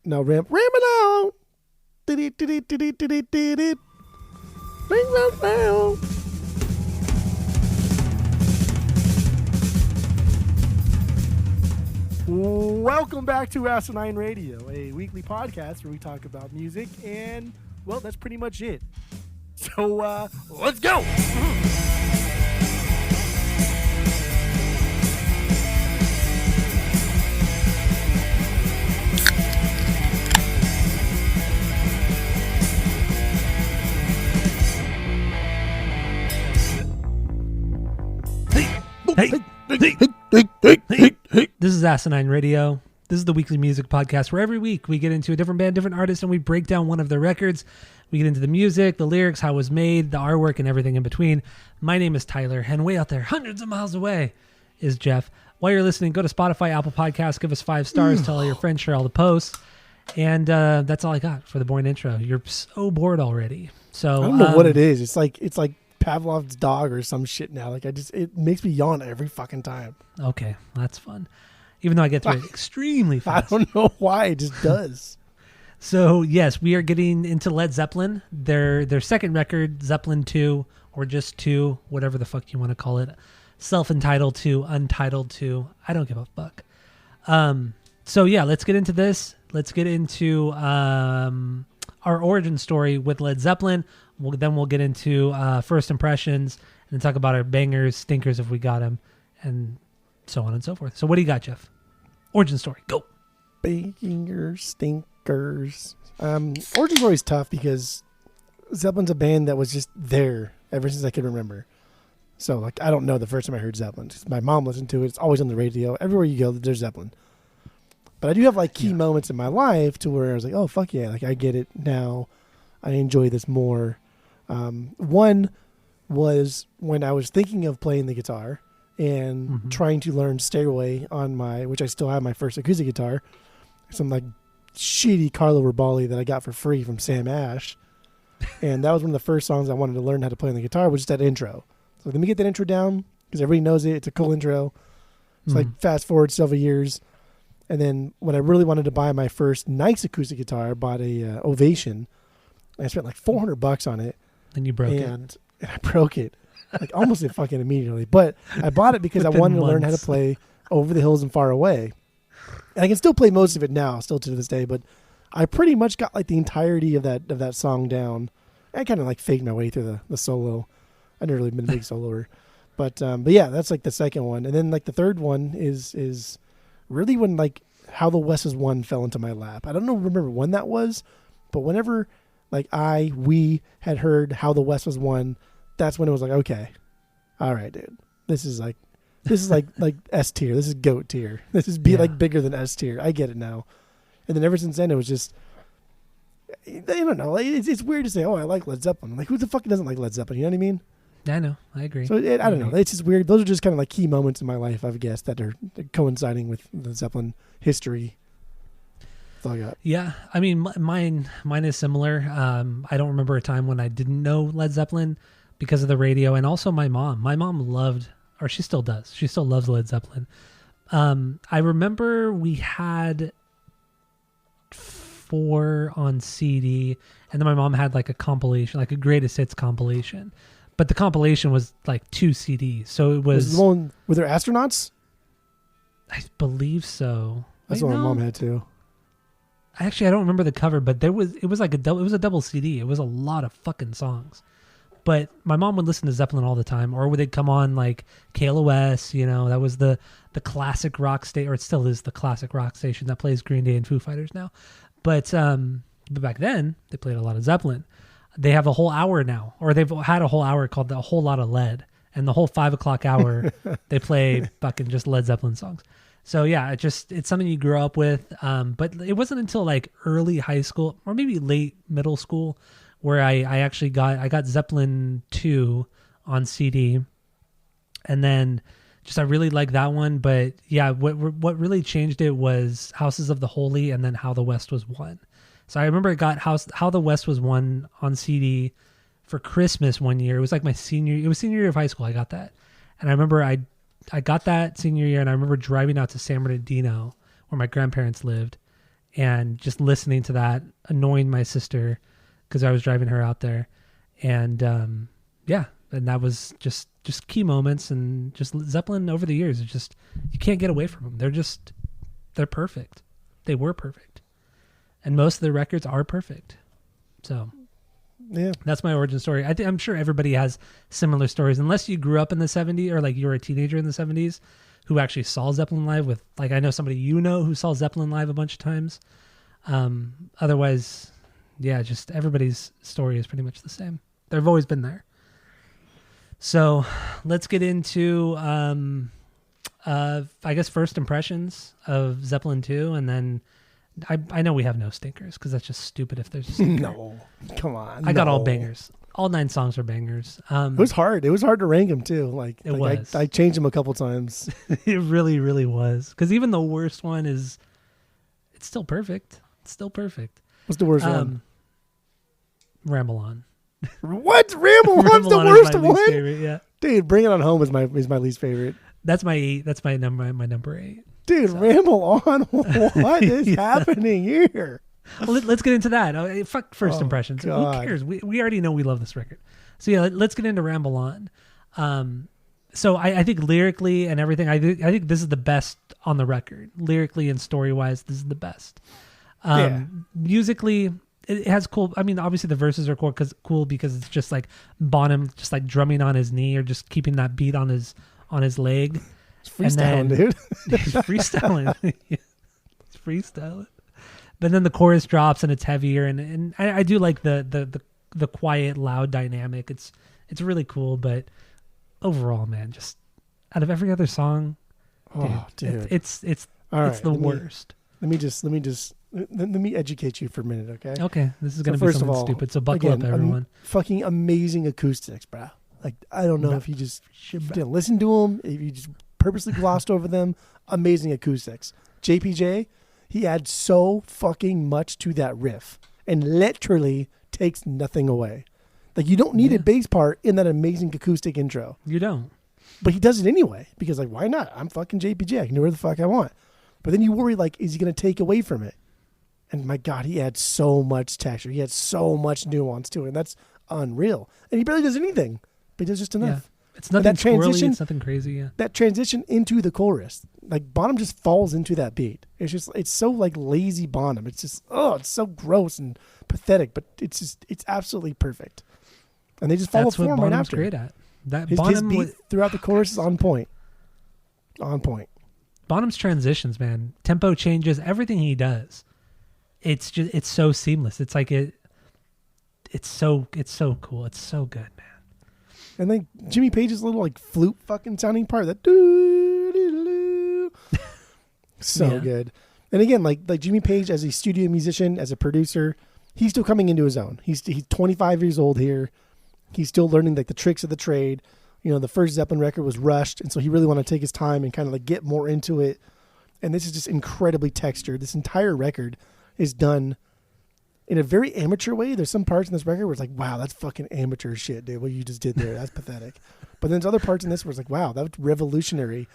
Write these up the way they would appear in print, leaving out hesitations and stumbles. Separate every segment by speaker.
Speaker 1: No, ram it on. Ring that bell. Welcome back to Asinine Radio, a weekly podcast where we talk about music, and, well, that's pretty much it. So, let's go!
Speaker 2: Hey. This is Asinine Radio. This is the weekly music podcast where every week we get into a different band, different artist, and we break down one of their records. We get into the music, the lyrics, how it was made, the artwork, and everything in between. My name is Tyler, and way out there, hundreds of miles away, is Jeff. While you're listening, go to Spotify, Apple Podcasts, give us 5 stars, tell all your friends, share all the posts. And that's all I got for the boring intro. You're so bored already. So
Speaker 1: I don't know what it is. It's like Pavlov's dog or some shit now. Like it makes me yawn every fucking time.
Speaker 2: Okay, that's fun. Even though I get through it extremely fast.
Speaker 1: I don't know why, it just does.
Speaker 2: So yes, we are getting into Led Zeppelin. Their second record, Zeppelin 2, or just 2, whatever the fuck you want to call it. Self-entitled 2, untitled 2. I don't give a fuck. So yeah, let's get into this. Let's get into our origin story with Led Zeppelin. Then we'll get into first impressions and then talk about our bangers, stinkers if we got them, and so on and so forth. So what do you got, Jeff? Origin story, go.
Speaker 1: Bangers, stinkers. Origin story is tough because Zeppelin's a band that was just there ever since I could remember. So like I don't know the first time I heard Zeppelin. My mom listened to it. It's always on the radio. Everywhere you go, there's Zeppelin. But I do have like key moments in my life to where I was like, oh fuck yeah, like I get it now. I enjoy this more. One was when I was thinking of playing the guitar and trying to learn Stairway on which I still have my first acoustic guitar, some like shitty Carlo Ribali that I got for free from Sam Ash. And that was one of the first songs I wanted to learn how to play on the guitar, was just that intro. So let me get that intro down because everybody knows it. It's a cool intro. It's like fast forward several years. And then when I really wanted to buy my first nice acoustic guitar, I bought a Ovation. I spent like $400 on it.
Speaker 2: And you broke it.
Speaker 1: And I broke it like almost fucking immediately. But I bought it because I wanted to learn how to play Over the Hills and Far Away. And I can still play most of it now, still to this day. But I pretty much got like the entirety of that song down. I kind of like faked my way through the solo. I've never really been a big soloer. But yeah, that's like the second one. And then like the third one is really when like How the West Was Won fell into my lap. I don't remember when that was, but whenever like we had heard How the West Was Won, that's when it was like, okay, all right, dude, this is like S tier. This is GOAT tier. This is like bigger than S tier. I get it now. And then ever since then, it was just, I don't know. It's weird to say, oh, I like Led Zeppelin. Like, who the fuck doesn't like Led Zeppelin? You know what I mean?
Speaker 2: I know. I agree.
Speaker 1: So I don't know. It's just weird. Those are just kind of like key moments in my life, I've guessed, that are coinciding with the Zeppelin history. That's all I got.
Speaker 2: Yeah. I mean, mine is similar. I don't remember a time when I didn't know Led Zeppelin because of the radio. And also my mom. My mom loved, or she still does. She still loves Led Zeppelin. I remember we had 4 on CD, and then my mom had like a compilation, like a greatest hits compilation. But the compilation was like 2 CDs. So it was
Speaker 1: the one, were there astronauts?
Speaker 2: I believe so.
Speaker 1: That's what my mom had too.
Speaker 2: Actually, I don't remember the cover, but it was like a double CD. It was a lot of fucking songs. But my mom would listen to Zeppelin all the time, or would they come on like KLOS, that was the classic rock station, or it still is the classic rock station that plays Green Day and Foo Fighters now. But back then they played a lot of Zeppelin. They have a whole hour now, or they've had a whole hour called the Whole Lot of Lead, and the whole 5 o'clock hour they play fucking just Led Zeppelin songs. So yeah, it's something you grow up with. But it wasn't until like early high school or maybe late middle school where I actually got Zeppelin 2 on CD, and then just I really liked that one. But yeah, what really changed it was Houses of the Holy, and then How the West Was Won. So I remember I got How the West Was Won on CD for Christmas one year. It was like senior year of high school. I got that. And I remember I got that senior year, and I remember driving out to San Bernardino where my grandparents lived. and just listening to that, annoying my sister because I was driving her out there. And yeah, and that was just key moments. And just Zeppelin over the years, it's just, you can't get away from them. They're perfect. They were perfect. And most of their records are perfect. So
Speaker 1: yeah,
Speaker 2: that's my origin story. I'm sure everybody has similar stories, unless you grew up in the 70s or like you were a teenager in the 70s who actually saw Zeppelin live with, like, I know somebody who saw Zeppelin live a bunch of times. Otherwise, yeah, just everybody's story is pretty much the same. They've always been there. So let's get into, I guess, first impressions of Zeppelin 2, and then I know we have no stinkers because that's just stupid if there's a stinker.
Speaker 1: No, come on.
Speaker 2: I got all bangers. All 9 songs are bangers.
Speaker 1: It was hard. It was hard to rank them too. Like I changed them a couple times.
Speaker 2: It really, really was. Because even the worst one it's still perfect. It's still perfect.
Speaker 1: What's the worst one?
Speaker 2: Ramble On.
Speaker 1: What? Ramble On's the worst one?
Speaker 2: Favorite, yeah.
Speaker 1: Dude, Bring It On Home is my least favorite.
Speaker 2: That's my 8. That's my number 8.
Speaker 1: Dude, so. Ramble On. What is happening here?
Speaker 2: Well, let's get into that. Fuck first impressions.
Speaker 1: God.
Speaker 2: Who cares? We already know we love this record. So yeah, let's get into Ramble On. So I think lyrically and everything, I think this is the best on the record. Lyrically and story wise, this is the best. Musically, it has cool. I mean, obviously the verses are cool because it's just like Bonham just like drumming on his knee or just keeping that beat on his leg.
Speaker 1: It's freestyling, dude.
Speaker 2: He's freestyling. It's freestyling. But then the chorus drops and it's heavier, and I do like the quiet, loud dynamic. It's really cool. But overall, man, just out of every other song, dude. It's the worst.
Speaker 1: Let me educate you for a minute, okay?
Speaker 2: Okay, this is gonna be something stupid. So buckle up, everyone.
Speaker 1: Fucking amazing acoustics, bro. Like, I don't know if you just didn't listen to them, if you just purposely glossed over them. Amazing acoustics. JPJ, he adds so fucking much to that riff and literally takes nothing away. Like, you don't need a bass part in that amazing acoustic intro.
Speaker 2: You don't.
Speaker 1: But he does it anyway because, like, why not? I'm fucking JPJ. I can do whatever the fuck I want. But then you worry, like, is he going to take away from it? And my God, he adds so much texture. He adds so much nuance to it. And that's unreal. And he barely does anything, but he does just enough.
Speaker 2: Yeah. It's nothing squirrely, it's nothing crazy, yeah.
Speaker 1: That transition into the chorus, like Bonham just falls into that beat. It's so like lazy Bonham. It's just, it's so gross and pathetic, but it's absolutely perfect. And they just follow form right after.
Speaker 2: Great at.
Speaker 1: His beat throughout the chorus is on point. On point.
Speaker 2: Bonham's transitions, man. Tempo changes, everything he does. It's so seamless. It's like it's so cool. It's so good, man.
Speaker 1: And then Jimmy Page's little like flute fucking sounding part, that doo-doo-doo. So good. And again, like Jimmy Page as a studio musician, as a producer, he's still coming into his own. He's 25 years old here. He's still learning like the tricks of the trade. You know, the first Zeppelin record was rushed, and so he really wanted to take his time and kind of like get more into it. And this is just incredibly textured. This entire record is done in a very amateur way. There's some parts in this record where it's like, wow, that's fucking amateur shit, dude. What you just did there, that's pathetic. But then there's other parts in this where it's like, wow, that was revolutionary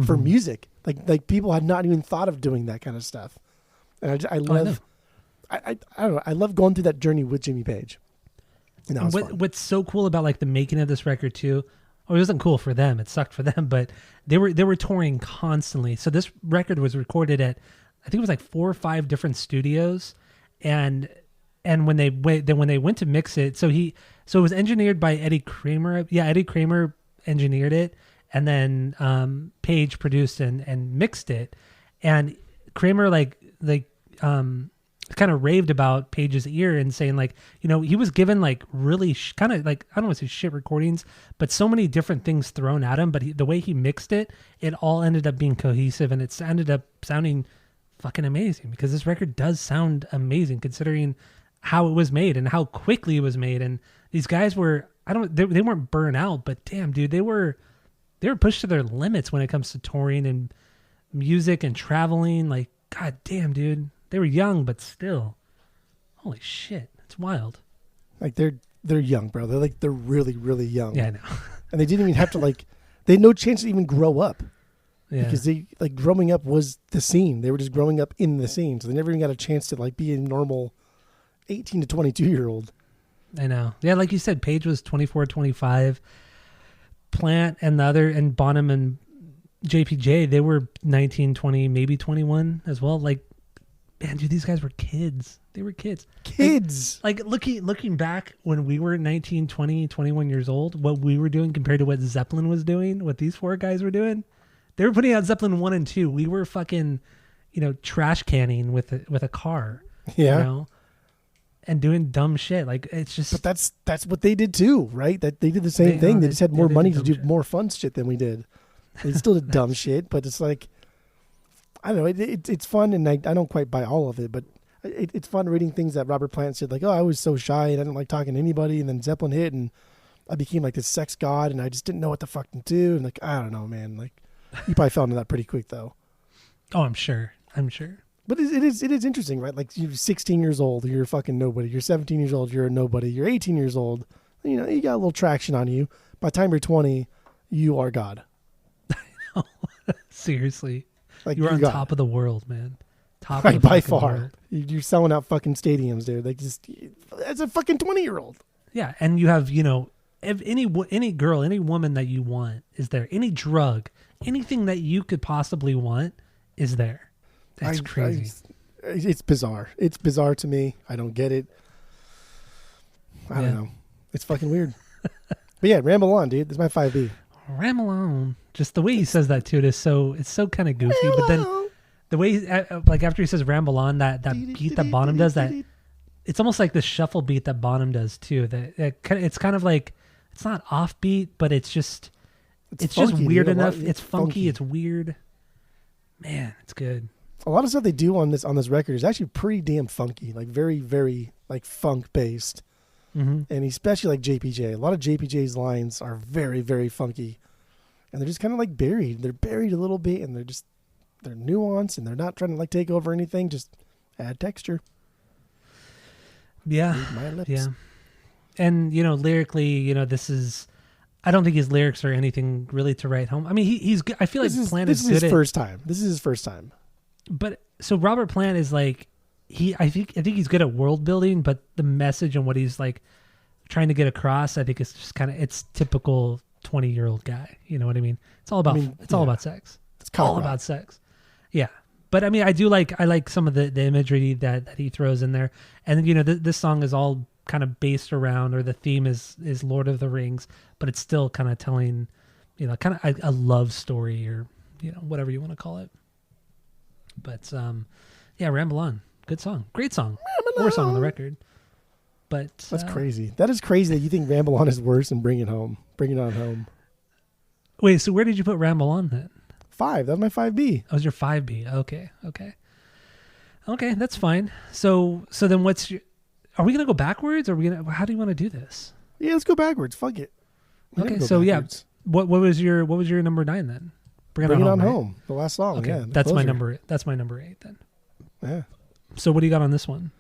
Speaker 1: for music. Like people had not even thought of doing that kind of stuff. And I love, I don't know, I love going through that journey with Jimmy Page. And
Speaker 2: what's so cool about like the making of this record too? Well, it wasn't cool for them. It sucked for them, but they were touring constantly. So this record was recorded at, I think it was like 4 or 5 different studios, and when they went to mix it, so it was engineered by Eddie Kramer. Yeah, Eddie Kramer engineered it, and then Page produced and mixed it, and Kramer kind of raved about Page's ear and saying like, you know, he was given like really kind of like, I don't want to say shit recordings, but so many different things thrown at him, but the way he mixed it all ended up being cohesive, and it's ended up sounding fucking amazing, because this record does sound amazing considering how it was made and how quickly it was made. And these guys were, they weren't burnt out, but damn, dude, they were pushed to their limits when it comes to touring and music and traveling. Like, god damn, dude. They were young, but still, holy shit, it's wild.
Speaker 1: Like they're young, bro. They're really, really young.
Speaker 2: Yeah, I know.
Speaker 1: And they didn't even have to they had no chance to even grow up.
Speaker 2: Yeah.
Speaker 1: Because they like growing up was the scene. They were just growing up in the scene, so they never even got a chance to like be a normal 18 to 22-year-old.
Speaker 2: I know. Yeah, like you said, Page was 24, 25. Plant and the other, and Bonham and JPJ, they were 19, 20, maybe 21 as well. Like, man, dude, these guys were kids. They were kids.
Speaker 1: Kids.
Speaker 2: Like looking back when we were 19, 20, 21 years old, what we were doing compared to what Zeppelin was doing, what these four guys were doing. They were putting out Zeppelin 1 and 2. We were fucking, trash canning with a car.
Speaker 1: Yeah.
Speaker 2: And doing dumb shit. Like, it's just...
Speaker 1: But that's what they did too, right? That they did the same thing. They just had more money to do
Speaker 2: shit.
Speaker 1: more fun shit than we did. They still did dumb shit, but it's like, I don't know. It's fun, and I don't quite buy all of it, but it's fun reading things that Robert Plant said, like, oh, I was so shy and I didn't like talking to anybody, and then Zeppelin hit, and I became like this sex god, and I just didn't know what to fucking do, and like, I don't know, man. Like, you probably fell into that pretty quick, though.
Speaker 2: Oh, I'm sure.
Speaker 1: But it is interesting, right? Like, you're 16 years old, you're a fucking nobody. You're 17 years old, you're a nobody. You're 18 years old, you got a little traction on you. By the time you're 20, you are God.
Speaker 2: Seriously.
Speaker 1: Like,
Speaker 2: you're on
Speaker 1: God.
Speaker 2: top of the world, man. Top
Speaker 1: Right,
Speaker 2: of the
Speaker 1: by
Speaker 2: fucking
Speaker 1: far.
Speaker 2: world.
Speaker 1: You're selling out fucking stadiums, dude. Like, just as a fucking 20-year-old.
Speaker 2: Yeah, and you have, if any girl, any woman that you want is there. Any drug, anything that you could possibly want is there. That's crazy.
Speaker 1: It's bizarre. It's bizarre to me. I don't get it. I don't know. It's fucking weird. But yeah, ramble on, dude. This is my 5B.
Speaker 2: Ramble on. Just the way he says that too, it's so kind of goofy. But then the way, like after he says ramble on, that beat that Bonham does, that it's almost like the shuffle beat that Bonham does too. It's kind of like, it's not offbeat, but it's just just weird enough. It's funky. It's weird. Man, it's good.
Speaker 1: A lot of stuff they do on this record is actually pretty damn funky, like very, very like funk based.
Speaker 2: Mm-hmm.
Speaker 1: And especially like JPJ. A lot of JPJ's lines are very, very funky. And they're just kind of like buried. They're buried a little bit, and they're nuanced, and they're not trying to like take over anything. Just add texture.
Speaker 2: Yeah.
Speaker 1: Read my lips.
Speaker 2: Yeah. And, lyrically, this is, I don't think his lyrics are anything really to write home. I mean, he's good. I feel like Plant is good.
Speaker 1: This is his first time.
Speaker 2: But so Robert Plant is like, I think he's good at world building, but the message and what he's like trying to get across, I think it's just kind of, it's typical 20-year-old guy. You know what I mean? It's all about all about sex.
Speaker 1: It's
Speaker 2: all about sex. Yeah. But I mean, I like some of the imagery that he throws in there. And this song is all kind of based around, or the theme is Lord of the Rings, but it's still kind of telling, kind of a love story, or, whatever you want to call it. But yeah, Ramble On. Good song. Great song. Worst song on the record. But
Speaker 1: that's crazy. That is crazy that you think Ramble On is worse than Bring It Home. Bring It On Home.
Speaker 2: Wait, so where did you put Ramble On then?
Speaker 1: 5. That was my 5B.
Speaker 2: That was your 5B. Okay, that's fine. So then are we going to go backwards, or how do you want to do this?
Speaker 1: Yeah, let's go backwards. Fuck it.
Speaker 2: Okay, so backwards. Yeah. What was your number 9 then?
Speaker 1: Bring It On Home. The last song.
Speaker 2: Okay,
Speaker 1: yeah,
Speaker 2: that's my number 8 then.
Speaker 1: Yeah.
Speaker 2: So what do you got on this one?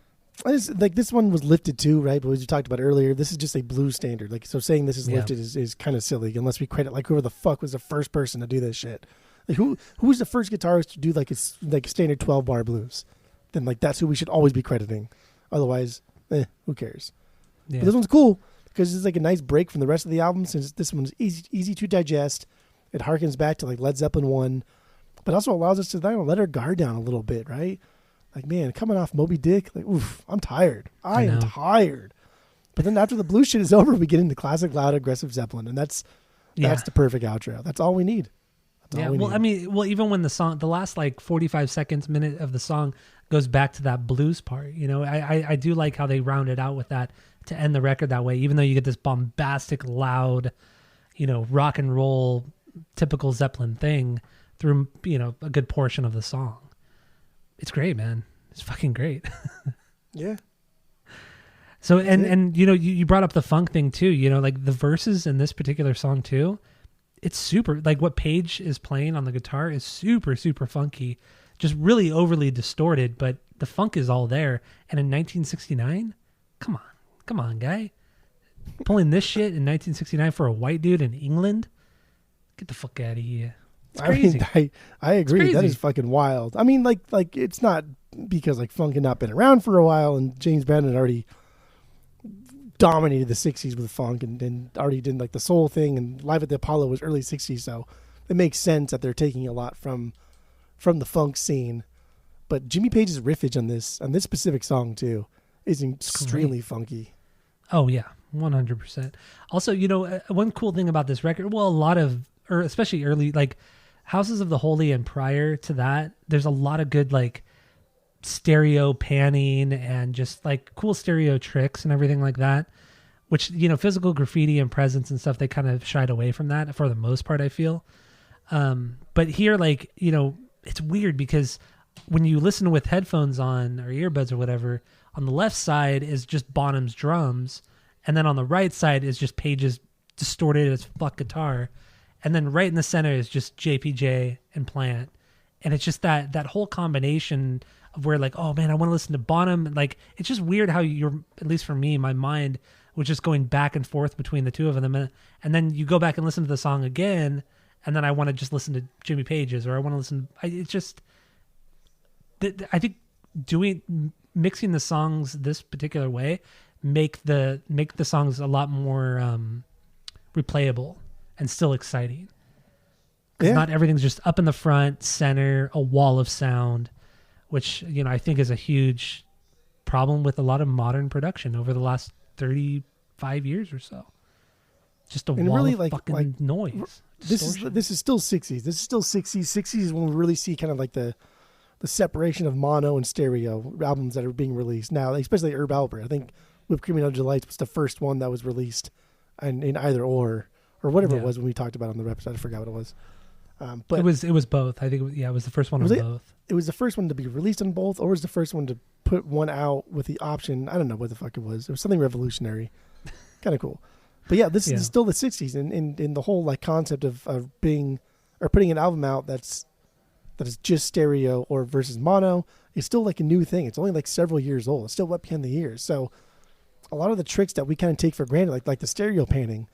Speaker 1: This one was lifted too, right? But as you talked about earlier, this is just a blues standard. Like, so saying this is lifted is kind of silly, unless we credit like whoever the fuck was the first person to do this shit. Like, who was the first guitarist to do like a standard 12-bar blues? Then like that's who we should always be crediting. Otherwise, who cares? Yeah. But this one's cool because it's like a nice break from the rest of the album, since this one's easy to digest. It harkens back to like Led Zeppelin 1, but also allows us to let our guard down a little bit, right? Like, man, coming off Moby Dick, like, oof, I'm tired. I am tired. But then after the blues shit is over, we get into classic, loud, aggressive Zeppelin, and that's the perfect outro. That's all we need.
Speaker 2: I mean, even when the last like 45 seconds, minute of the song goes back to that blues part, I do like how they round it out with that to end the record that way, even though you get this bombastic, loud, rock and roll, typical Zeppelin thing through, a good portion of the song. It's great, man. It's fucking great.
Speaker 1: Yeah.
Speaker 2: So, and you brought up the funk thing too, like the verses in this particular song too. It's super, like what Page is playing on the guitar is super, super funky, just really overly distorted, but the funk is all there. And in 1969, come on, guy. Pulling this shit in 1969 for a white dude in England? Get the fuck out of here.
Speaker 1: I mean, I agree. That
Speaker 2: crazy.
Speaker 1: is fucking wild. I mean, like it's not because like funk had not been around for a while, and James Brown had already dominated the '60s with funk, and already did like the soul thing, and Live at the Apollo was early '60s, so it makes sense that they're taking a lot from the funk scene. But Jimmy Page's riffage on this specific song too is extremely funky.
Speaker 2: Oh yeah, 100%. Also, one cool thing about this record, well, a lot of, or especially early, like Houses of the Holy and prior to that, there's a lot of good like stereo panning and just like cool stereo tricks and everything like that, which, Physical Graffiti and Presence and stuff, they kind of shied away from that for the most part, I feel. But here, like, it's weird because when you listen with headphones on or earbuds or whatever, on the left side is just Bonham's drums, and then on the right side is just Page's distorted as fuck guitar, and then right in the center is just JPJ and Plant, and it's just that whole combination of where like, oh man, I want to listen to Bonham. Like, it's just weird how you're, at least for me, my mind was just going back and forth between the two of them, and then you go back and listen to the song again, and then I want to just listen to Jimmy Page's, or I want to listen. It's just, I think mixing the songs this particular way make the songs a lot more replayable and still exciting. Because not everything's just up in the front, center, a wall of sound, which I think is a huge problem with a lot of modern production over the last 35 years or so. Just a wall of fucking noise.
Speaker 1: This is still 60s. This is still 60s. 60s is when we really see kind of like the separation of mono and stereo albums that are being released now, especially Herb Alpert. I think Whipped Cream and Other Delights was the first one that was released in either or whatever it was when we talked about it on the episode. I forgot what it was. But
Speaker 2: it was both. I think it was the first one on both.
Speaker 1: It was the first one to be released on both, or was the first one to put one out with the option? I don't know what the fuck it was. It was something revolutionary, kind of cool. But yeah, this is still the '60s, and in the whole like concept of putting an album out that is just stereo or versus mono is still like a new thing. It's only like several years old. It's still wet behind the ears. So a lot of the tricks that we kind of take for granted, like the stereo panning,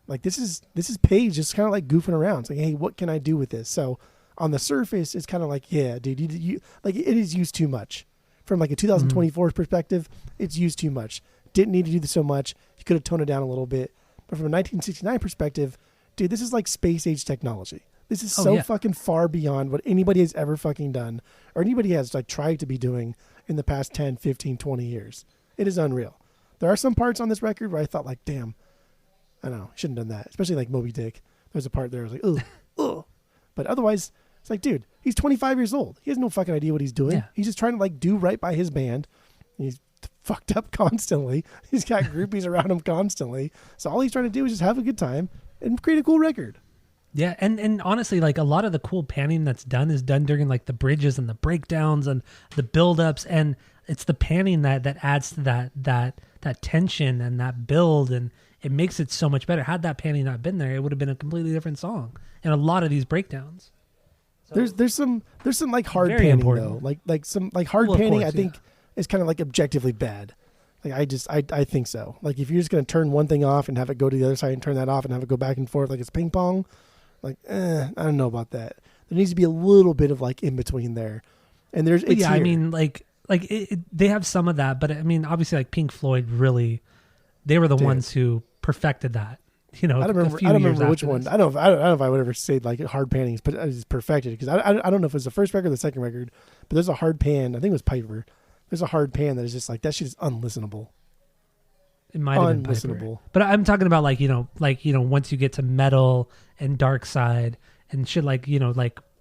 Speaker 1: like this is Page just kind of like goofing around. It's like, hey, what can I do with this? So on the surface, it's kind of like, yeah, dude, you like it is used too much. From like a 2024 perspective, it's used too much. Didn't need to do this so much. You could have toned it down a little bit. But from a 1969 perspective, dude, this is like space age technology. This is fucking far beyond what anybody has ever fucking done or anybody has like tried to be doing in the past 10, 15, 20 years. It is unreal. There are some parts on this record where I thought like, damn, I don't know, shouldn't have done that. Especially like Moby Dick. There's a part there I was like, ugh, ugh. But otherwise, it's like, dude, he's 25 years old. He has no fucking idea what he's doing. Yeah. He's just trying to like do right by his band. He's fucked up constantly. He's got groupies around him constantly. So all he's trying to do is just have a good time and create a cool record.
Speaker 2: Yeah, and honestly, like a lot of the cool panning that's done is done during like the bridges and the breakdowns and the build-ups, and it's the panning that adds to that tension and that build, and it makes it so much better. Had that panning not been there, it would have been a completely different song. And a lot of these breakdowns.
Speaker 1: So there's some like hard panning important. Though, like some like hard panning. I think is kind of like objectively bad. Like I think so. Like if you're just gonna turn one thing off and have it go to the other side and turn that off and have it go back and forth like it's ping pong. Like, I don't know about that. There needs to be a little bit of like in between there, and there's it's
Speaker 2: I mean, they have some of that, but I mean, obviously, like Pink Floyd, really, they were the ones who perfected that. I don't remember
Speaker 1: which one. I don't know if I would ever say like hard panning is perfected because I don't know if it was the first record or the second record, but there's a hard pan. I think it was Piper. There's a hard pan that is just like that shit is unlistenable.
Speaker 2: It might have been Piper. But I'm talking about like once you get to Metal and Dark Side and shit like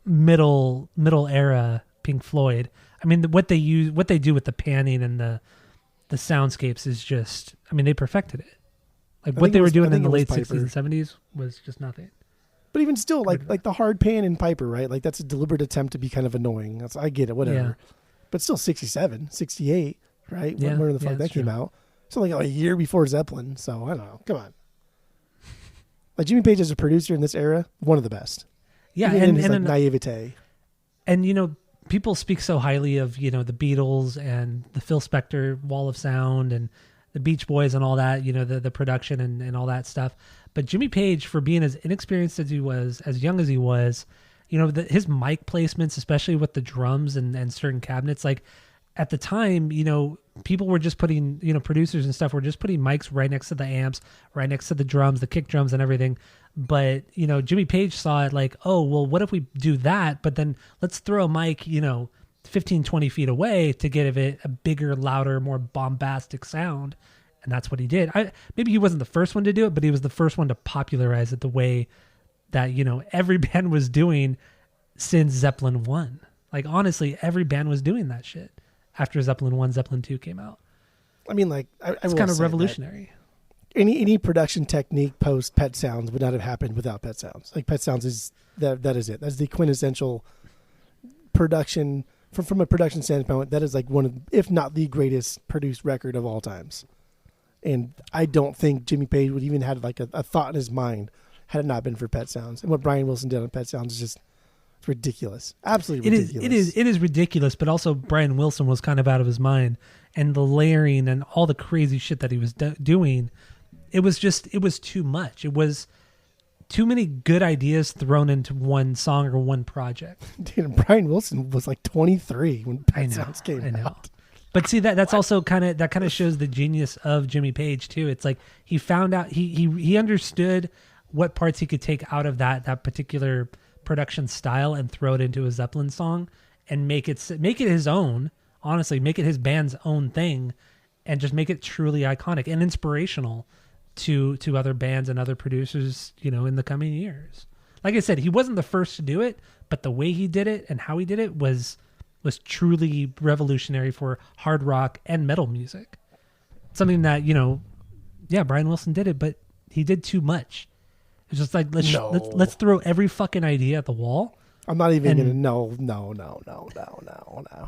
Speaker 2: middle era Pink Floyd. I mean what they do with the panning and the soundscapes is just, I mean, they perfected it. Like what they were doing in the late 60s and 70s was just nothing.
Speaker 1: But even still, like the hard pan in Piper, right? Like that's a deliberate attempt to be kind of annoying. I get it, whatever. Yeah. But still 67, 68, right?
Speaker 2: Yeah,
Speaker 1: when the fuck that came out. It's only like a year before Zeppelin, so I don't know. Come on. Like Jimmy Page as a producer in this era, one of the best.
Speaker 2: Yeah,
Speaker 1: and his naivete.
Speaker 2: And people speak so highly of the Beatles and the Phil Spector Wall of Sound and the Beach Boys and all that, the production and all that stuff. But Jimmy Page, for being as inexperienced as he was, as young as he was, his mic placements, especially with the drums and certain cabinets, like at the time, people were just putting, producers and stuff were just putting mics right next to the amps, right next to the drums, the kick drums and everything. But, Jimmy Page saw it like, oh, well, what if we do that? But then let's throw a mic, 15, 20 feet away to give it a bigger, louder, more bombastic sound. And that's what he did. Maybe he wasn't the first one to do it, but he was the first one to popularize it the way that, every band was doing since Zeppelin 1. Like, honestly, every band was doing that shit after Zeppelin 1, Zeppelin 2 came out.
Speaker 1: I mean, like,
Speaker 2: it's kind of revolutionary.
Speaker 1: Any production technique post Pet Sounds would not have happened without Pet Sounds. Like, Pet Sounds is that is it. That's the quintessential production from a production standpoint. That is like one of, if not the greatest produced record of all times. And I don't think Jimmy Page would even have like a thought in his mind had it not been for Pet Sounds. And what Brian Wilson did on Pet Sounds is just ridiculous. Absolutely ridiculous.
Speaker 2: It is ridiculous, but also Brian Wilson was kind of out of his mind. And the layering and all the crazy shit that he was doing, it was too much. It was too many good ideas thrown into one song or one project.
Speaker 1: Dude, Brian Wilson was like 23 when Pet Sounds came out.
Speaker 2: But see, that's also kind of shows the genius of Jimmy Page too. It's like he found out he understood what parts he could take out of that particular production style and throw it into a Zeppelin song and make it his own. Honestly, make it his band's own thing, and just make it truly iconic and inspirational to other bands and other producers, in the coming years. Like I said, he wasn't the first to do it, but the way he did it and how he did it was truly revolutionary for hard rock and metal music. Something that, Brian Wilson did it, but he did too much. It's just like, let's throw every fucking idea at the wall.
Speaker 1: I'm not even going to, no.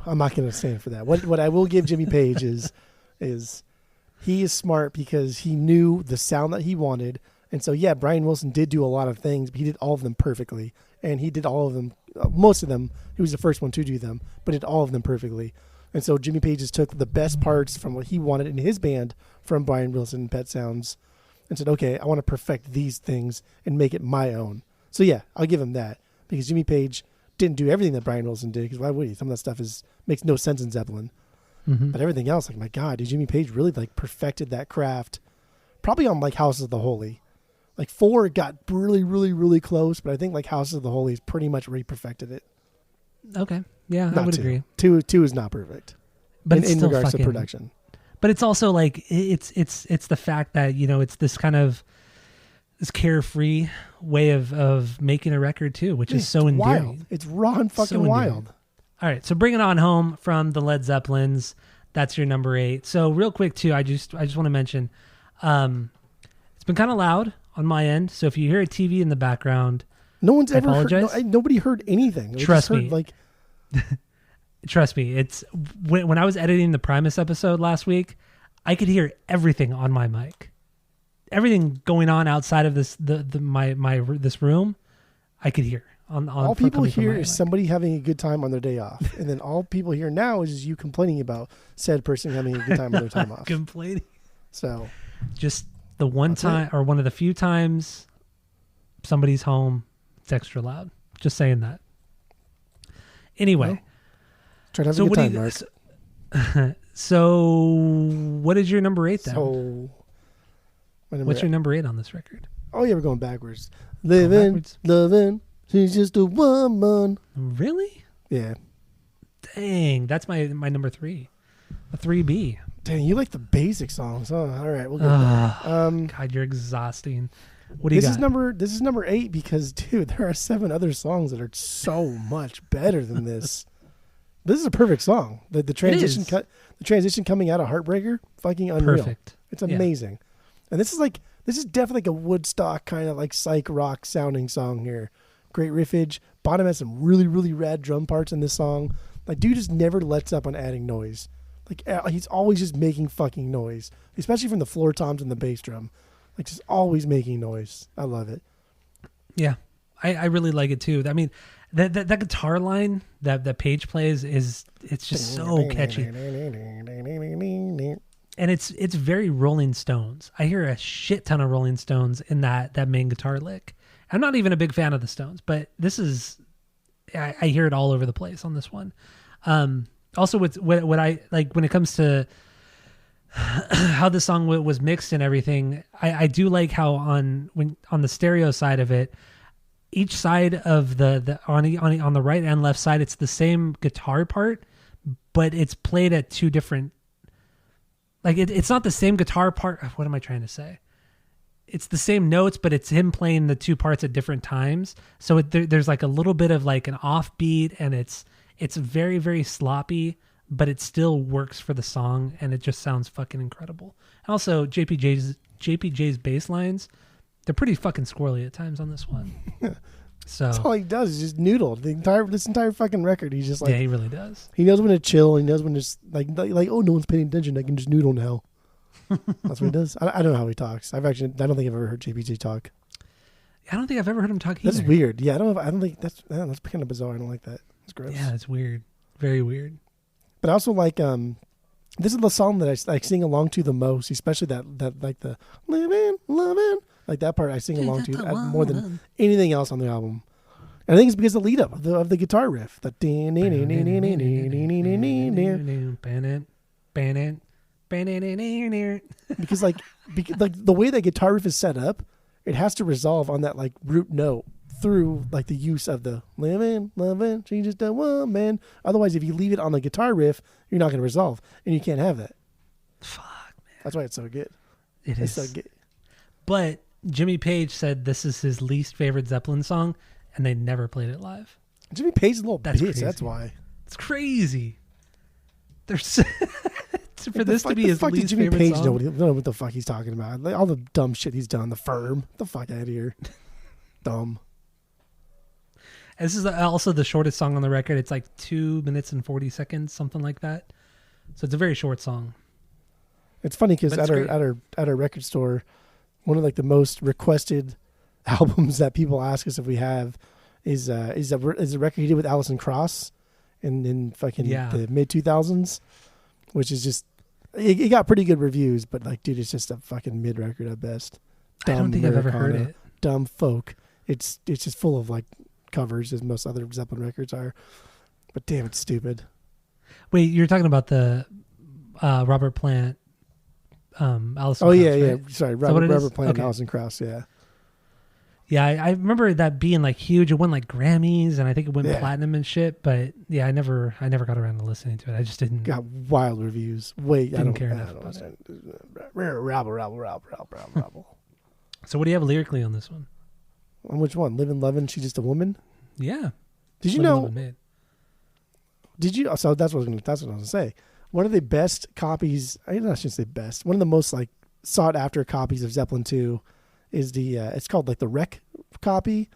Speaker 1: I'm not going to stand for that. What I will give Jimmy Page is he is smart because he knew the sound that he wanted. And so, yeah, Brian Wilson did do a lot of things, but he did all of them perfectly. And he did all of them, most of them. He was the first one to do them, but did all of them perfectly. And so Jimmy Page just took the best parts from what he wanted in his band from Brian Wilson and Pet Sounds and said, okay, I want to perfect these things and make it my own. So, yeah, I'll give him that because Jimmy Page didn't do everything that Brian Wilson did because why would he? Some of that stuff makes no sense in Zeppelin. Mm-hmm. But everything else, like, my God, did Jimmy Page really like perfected that craft? Probably on like Houses of the Holy. Like 4 got really, really, really close, but I think like Houses of the Holy is pretty much re-perfected it.
Speaker 2: Okay, yeah, I would agree.
Speaker 1: 2 is not perfect,
Speaker 2: but it's still
Speaker 1: regards
Speaker 2: fucking,
Speaker 1: to production.
Speaker 2: But it's also like it's the fact that it's this kind of this carefree way of making a record too, which is so endearing.
Speaker 1: Wild. It's raw and fucking wild.
Speaker 2: All right, so bring it on home from the Led Zeppelins. That's your number 8. So real quick too, I just want to mention, it's been kind of loud on my end. So if you hear a TV in the background,
Speaker 1: no one's ever heard. Nobody heard anything.
Speaker 2: Trust me. Trust me. It's when I was editing the Primus episode last week, I could hear everything on my mic, everything going on outside of this this room. I could hear.
Speaker 1: All people hear is somebody having a good time on their day off, and then all people hear now is you complaining about said person having a good time on their time off.
Speaker 2: Complaining.
Speaker 1: So,
Speaker 2: just the one time or one of the few times somebody's home, it's extra loud. Just saying that. Anyway,
Speaker 1: well, try to have a good time, Mark.
Speaker 2: So, what is your number 8 then?
Speaker 1: So,
Speaker 2: what's your number 8 on this record?
Speaker 1: Oh yeah, we're going backwards. Loving. She's just a woman.
Speaker 2: Really?
Speaker 1: Yeah.
Speaker 2: Dang, that's my number 3. A 3B.
Speaker 1: Dang, you like the basic songs. Oh, all right, we'll get there.
Speaker 2: God, you're exhausting. What do you got?
Speaker 1: This is number 8 because, dude, there are 7 other songs that are so much better than this. This is a perfect song. The transition the transition coming out of Heartbreaker, fucking unreal.
Speaker 2: Perfect.
Speaker 1: It's amazing. Yeah. And this is definitely like a Woodstock kind of like psych rock sounding song here. Great riffage. Bonham has some really, really rad drum parts in this song. Like, dude just never lets up on adding noise. Like, he's always just making fucking noise, especially from the floor toms and the bass drum. Like, just always making noise. I love it.
Speaker 2: Yeah, I really like it too. I mean, that guitar line that Page plays it's just so catchy, and it's very Rolling Stones. I hear a shit ton of Rolling Stones in that main guitar lick. I'm not even a big fan of the Stones, but this is I hear it all over the place on this one. Also, with what I like when it comes to how the song was mixed and everything, I do like how on the stereo side of it, each side of on the right and left side, it's the same guitar part, but it's played at two different. Like it's not the same guitar part. What am I trying to say? It's the same notes, but it's him playing the two parts at different times. So there's like a little bit of like an offbeat, and it's very, very sloppy, but it still works for the song, and it just sounds fucking incredible. And also, JPJ's bass lines, they're pretty fucking squirrely at times on this one. So
Speaker 1: that's all he does is just noodle this entire fucking record. He's just like,
Speaker 2: yeah, he really does.
Speaker 1: He knows when to chill. He knows when to just like oh, no one's paying attention. I can just noodle now. That's what he does. I don't know how he talks. I don't think I've ever heard JPJ talk.
Speaker 2: I don't think I've ever heard him talk either.
Speaker 1: That's weird. Yeah, I don't think that's kind of bizarre. I don't like that. It's gross.
Speaker 2: Yeah, it's weird. Very weird.
Speaker 1: But I also like this is the song that I like sing along to the most, especially that like the living, like that part I sing along to more than anything else on the album. And I think it's because the lead up of the guitar riff, the because like the way that guitar riff is set up, it has to resolve on that like root note through like the use of the living, she just a woman. Otherwise, if you leave it on the guitar riff, you're not going to resolve, and you can't have that.
Speaker 2: Fuck, man.
Speaker 1: That's why it's so good.
Speaker 2: It's
Speaker 1: so good.
Speaker 2: But Jimmy Page said this is his least favorite Zeppelin song, and they never played it live.
Speaker 1: Jimmy Page is a little bitch.
Speaker 2: Crazy.
Speaker 1: That's why.
Speaker 2: It's crazy. There's for this to be his least
Speaker 1: Jimmy
Speaker 2: favorite
Speaker 1: Page
Speaker 2: song.
Speaker 1: Don't know what the fuck he's talking about. Like, all the dumb shit he's done. The Firm. Get the fuck out of here. Dumb.
Speaker 2: And this is also the shortest song on the record. It's like 2 minutes and 40 seconds, something like that. So it's a very short song.
Speaker 1: It's funny because at our record store, one of like the most requested albums that people ask us if we have is a record he did with Alison Krauss in fucking the mid 2000s, which is just it got pretty good reviews, but like dude, it's just a fucking mid record at best.
Speaker 2: I don't think I've ever heard it.
Speaker 1: Dumb folk. It's just full of like covers as most other Zeppelin records are, but damn, it's stupid.
Speaker 2: Wait, you're talking about the Robert Plant, Alison Krauss,
Speaker 1: yeah.
Speaker 2: right?
Speaker 1: Sorry, Robert Plant, okay. Alison Krauss, yeah.
Speaker 2: Yeah, I remember that being like huge. It won like Grammys, and I think it went platinum and shit. But yeah, I never got around to listening to it. I just didn't.
Speaker 1: Got wild reviews. Wait, I don't care enough about it. Rabble.
Speaker 2: So what do you have lyrically on this one?
Speaker 1: On which one? Living, Lovin', She's Just a Woman?
Speaker 2: Yeah.
Speaker 1: Did you know? Did you? So that's what I was going to say. One of the best copies. I shouldn't say best. One of the most like sought after copies of Zeppelin 2 is the. It's called like the Wreck copy,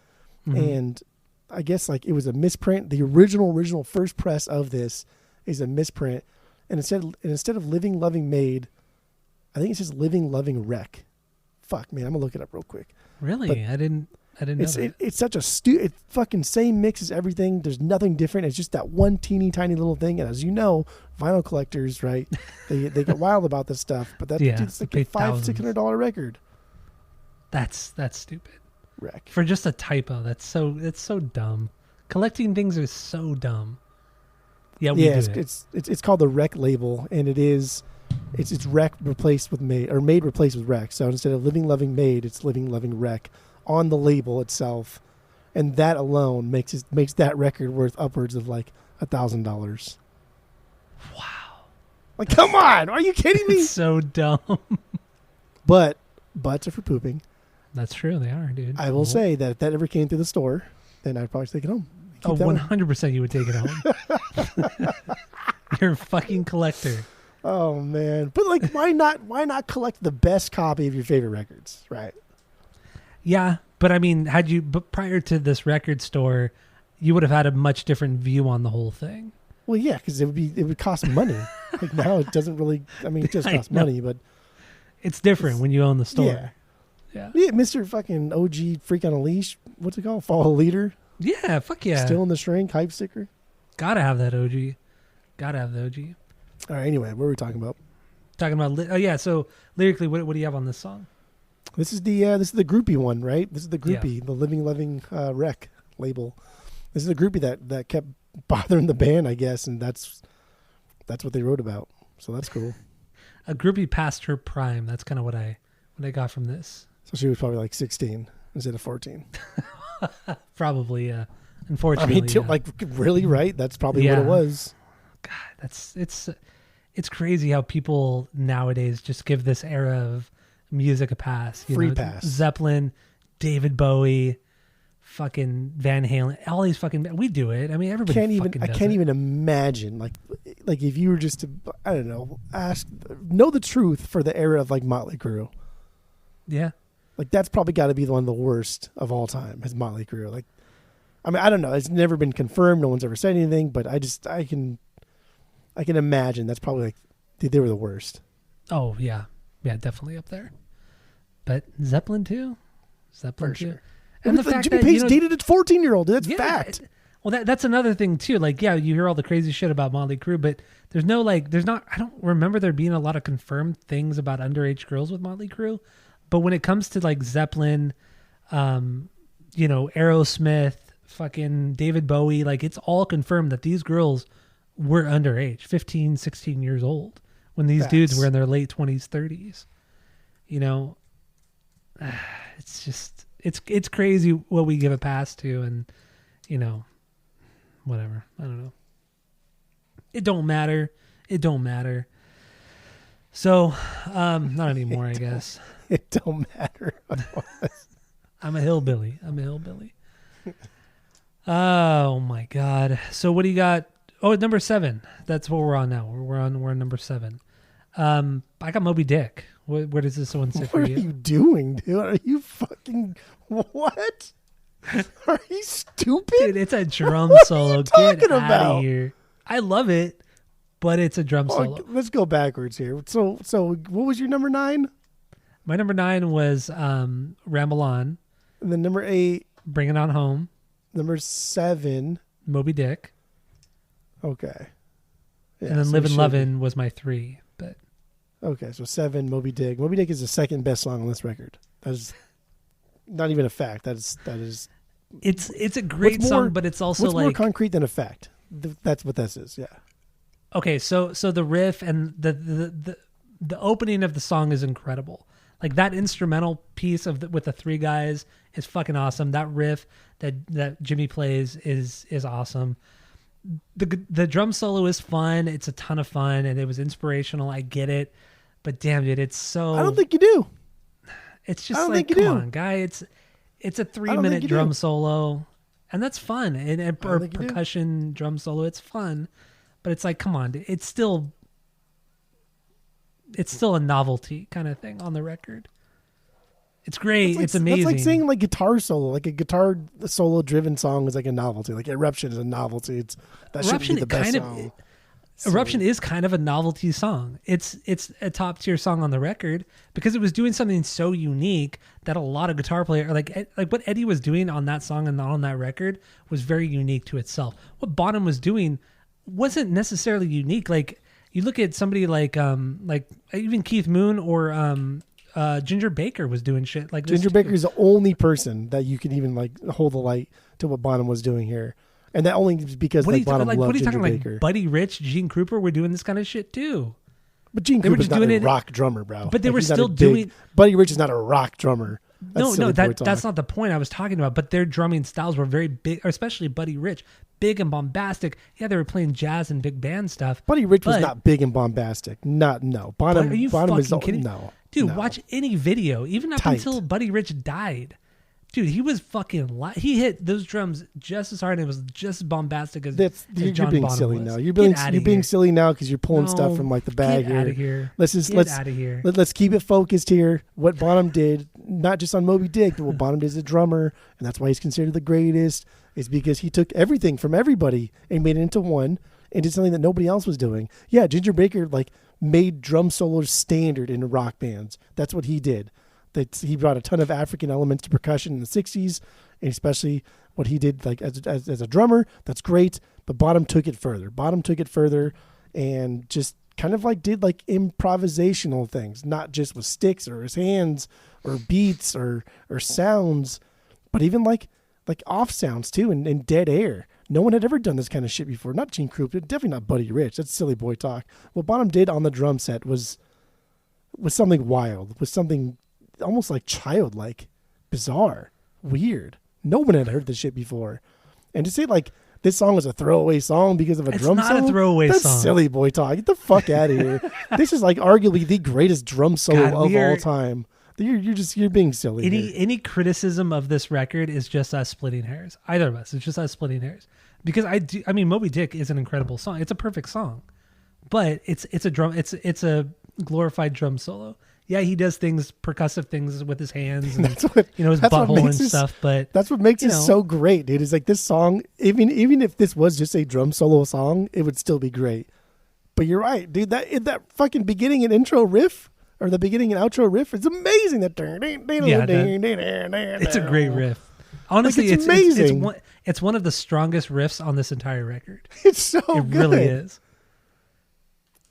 Speaker 1: and I guess like it was a misprint. The original first press of this is a misprint, and instead of Living, Loving, Made, I think it says Living, Loving, Wreck. Fuck, man, I'm gonna look it up real quick.
Speaker 2: Really, but I didn't know that.
Speaker 1: It's such a it fucking same mix as everything. There's nothing different. It's just that one teeny tiny little thing. And as you know, vinyl collectors, right? they get wild about this stuff. But it's like a $500-$600 record.
Speaker 2: That's stupid.
Speaker 1: Wreck
Speaker 2: for just a typo. That's so dumb. Collecting things is so dumb. Yeah,
Speaker 1: it's called the Wreck label, and it's Wreck replaced with Made, or Made replaced with Wreck. So instead of Living, Loving, Made, it's Living, Loving, Wreck on the label itself, and that alone makes that record worth upwards of like $1,000.
Speaker 2: Wow!
Speaker 1: Like, come on, are you kidding me?
Speaker 2: It's so dumb.
Speaker 1: But butts are for pooping.
Speaker 2: That's true, they are, dude.
Speaker 1: I will say that if that ever came through the store, then I'd probably take it home.
Speaker 2: 100% you would take it home. You're a fucking collector.
Speaker 1: Oh man, but like, why not collect the best copy of your favorite records, right?
Speaker 2: Yeah, but I mean, but prior to this record store, you would have had a much different view on the whole thing.
Speaker 1: Well, yeah, because it would cost money. Like now, it doesn't really. I mean, it does cost money, but
Speaker 2: it's different when you own the store.
Speaker 1: Yeah, Mr. Fucking OG Freak on a Leash. What's it called? Follow Leader.
Speaker 2: Yeah, fuck yeah.
Speaker 1: Still in the Shrink hype sticker.
Speaker 2: Gotta have that OG. Gotta have the OG.
Speaker 1: All right. Anyway, what were we talking about?
Speaker 2: So lyrically, what do you have on this song?
Speaker 1: This is the groupie one, right? This is the groupie, the Living, Loving Wreck label. This is a groupie that kept bothering the band, I guess, and that's what they wrote about. So that's cool.
Speaker 2: A groupie past her prime. That's kind of what I got from this.
Speaker 1: So she was probably like 16 instead of 14.
Speaker 2: Probably, yeah. Unfortunately,
Speaker 1: I mean, like really, right? That's probably what it was.
Speaker 2: God, it's crazy how people nowadays just give this era of music a pass.
Speaker 1: Free pass.
Speaker 2: Zeppelin, David Bowie, fucking Van Halen, all these fucking. We do it. I mean, everybody.
Speaker 1: I can't even imagine like if you were just to, I don't know, know the truth for the era of like Motley Crue.
Speaker 2: Yeah.
Speaker 1: Like that's probably got to be one of the worst of all time. Is Motley Crue like? I mean, I don't know. It's never been confirmed. No one's ever said anything, but I can imagine that's probably like they were the worst.
Speaker 2: Oh yeah, definitely up there. But Zeppelin too.
Speaker 1: For sure.
Speaker 2: And
Speaker 1: the fact Jimmy Page dated a 14-year-old. That's fact.
Speaker 2: Well, that's another thing too. Like, yeah, you hear all the crazy shit about Motley Crue, but there's not. I don't remember there being a lot of confirmed things about underage girls with Motley Crue. But when it comes to like Zeppelin, Aerosmith, fucking David Bowie, like it's all confirmed that these girls were underage, 15, 16 years old when these dudes were in their late 20s, 30s. It's just it's crazy what we give a pass to, and whatever. I don't know. It don't matter. So, not anymore, I guess.
Speaker 1: It don't matter.
Speaker 2: I'm a hillbilly. Oh my God. So what do you got? Oh, number 7. That's what we're on now. We're on number 7. I got Moby Dick. Where does this one sit for you?
Speaker 1: What are you doing, dude? Are you fucking what? Are you stupid?
Speaker 2: Dude, it's a drum solo.
Speaker 1: Get
Speaker 2: out of here. I love it, but it's a drum solo.
Speaker 1: Let's go backwards here. So what was your number 9?
Speaker 2: My number 9 was Ramble On.
Speaker 1: And then number 8,
Speaker 2: Bring It On Home.
Speaker 1: Number 7,
Speaker 2: Moby Dick.
Speaker 1: Okay. Yeah,
Speaker 2: and then Livin' Lovin' was my 3. But
Speaker 1: okay, so 7, Moby Dick. Moby Dick is the second best song on this record. That is not even a fact. That is.
Speaker 2: It's a great song, but it's also
Speaker 1: more concrete than a fact. That's what this is. Yeah.
Speaker 2: Okay, so the riff and the opening of the song is incredible. Like that instrumental piece with the 3 guys is fucking awesome. That riff that Jimmy plays is awesome. The drum solo is fun. It's a ton of fun, and it was inspirational. I get it, but damn, dude, it's so.
Speaker 1: I don't think you do.
Speaker 2: It's just like, come on, guy. It's a 3-minute drum solo, and that's fun. And percussion drum solo, it's fun, but it's like, come on, it's still a novelty kind of thing on the record. It's great. It's amazing.
Speaker 1: That's like saying like guitar solo, like a guitar solo driven song is like a novelty. Like Eruption is a novelty. That should be the best song.
Speaker 2: Eruption is kind of a novelty song. It's a top tier song on the record because it was doing something so unique that a lot of guitar players like what Eddie was doing on that song and on that record was very unique to itself. What Bonham was doing wasn't necessarily unique. Like you look at somebody like even Keith Moon or Ginger Baker was doing shit like this.
Speaker 1: Ginger Baker is the only person that you can even like hold the light to what Bonham was doing here. And that only because Bonham loved
Speaker 2: what are you
Speaker 1: Ginger
Speaker 2: talking
Speaker 1: Baker.
Speaker 2: Like Buddy Rich, Gene Krupa were doing this kind of shit too.
Speaker 1: But Gene Krupa's not a rock drummer, bro.
Speaker 2: But they were still doing.
Speaker 1: Buddy Rich is not a rock drummer.
Speaker 2: That's not the point I was talking about. But their drumming styles were very big, especially Buddy Rich, big and bombastic. Yeah, they were playing jazz and big band stuff.
Speaker 1: Buddy Rich was not big and bombastic. Bonham
Speaker 2: are you
Speaker 1: Bonham is
Speaker 2: kidding?
Speaker 1: No.
Speaker 2: Dude,
Speaker 1: no.
Speaker 2: Watch any video, even up until Buddy Rich died. Dude, he was fucking. He hit those drums just as hard, and it was just as bombastic as
Speaker 1: you're
Speaker 2: John
Speaker 1: being
Speaker 2: Bonham
Speaker 1: silly
Speaker 2: was.
Speaker 1: now. You're being silly now because you're pulling stuff from like the bag
Speaker 2: here. Out of here.
Speaker 1: Let's keep it focused here. What Bonham did, not just on Moby Dick, but what Bonham did as a drummer, and that's why he's considered the greatest. Is because he took everything from everybody and made it into one, and did something that nobody else was doing. Yeah, Ginger Baker made drum solos standard in rock bands. That's what he did. He brought a ton of African elements to percussion in the 60s, and especially what he did as a drummer. That's great, but Bonham took it further and just kind of did improvisational things, not just with sticks or his hands or beats or sounds, but even like off sounds too, and dead air. No one had ever done this kind of shit before. Not Gene Krupa, definitely not Buddy Rich. That's silly boy talk. What Bonham did on the drum set was something wild, was something almost like childlike, bizarre, weird. No one had heard this shit before. And to say like this song is a throwaway song because of a drum solo,
Speaker 2: it's not a throwaway
Speaker 1: that's
Speaker 2: song.
Speaker 1: Silly boy talk. Get the fuck out of here. This is like arguably the greatest drum solo of all time. You're being silly.
Speaker 2: Any criticism of this record is just us splitting hairs. Either of us, it's just us splitting hairs. Because I mean, Moby Dick is an incredible song. It's a perfect song, but it's a glorified drum solo. Yeah, he does percussive things with his hands and his butthole and stuff. But
Speaker 1: that's what makes it so great, dude. Is like this song, even if this was just a drum solo song, it would still be great. But you're right, dude. That fucking beginning and intro riff, or the beginning and outro riff, is amazing.
Speaker 2: It's a great riff. Honestly,
Speaker 1: it's amazing.
Speaker 2: It's one of the strongest riffs on this entire record.
Speaker 1: It's so
Speaker 2: good. It really is.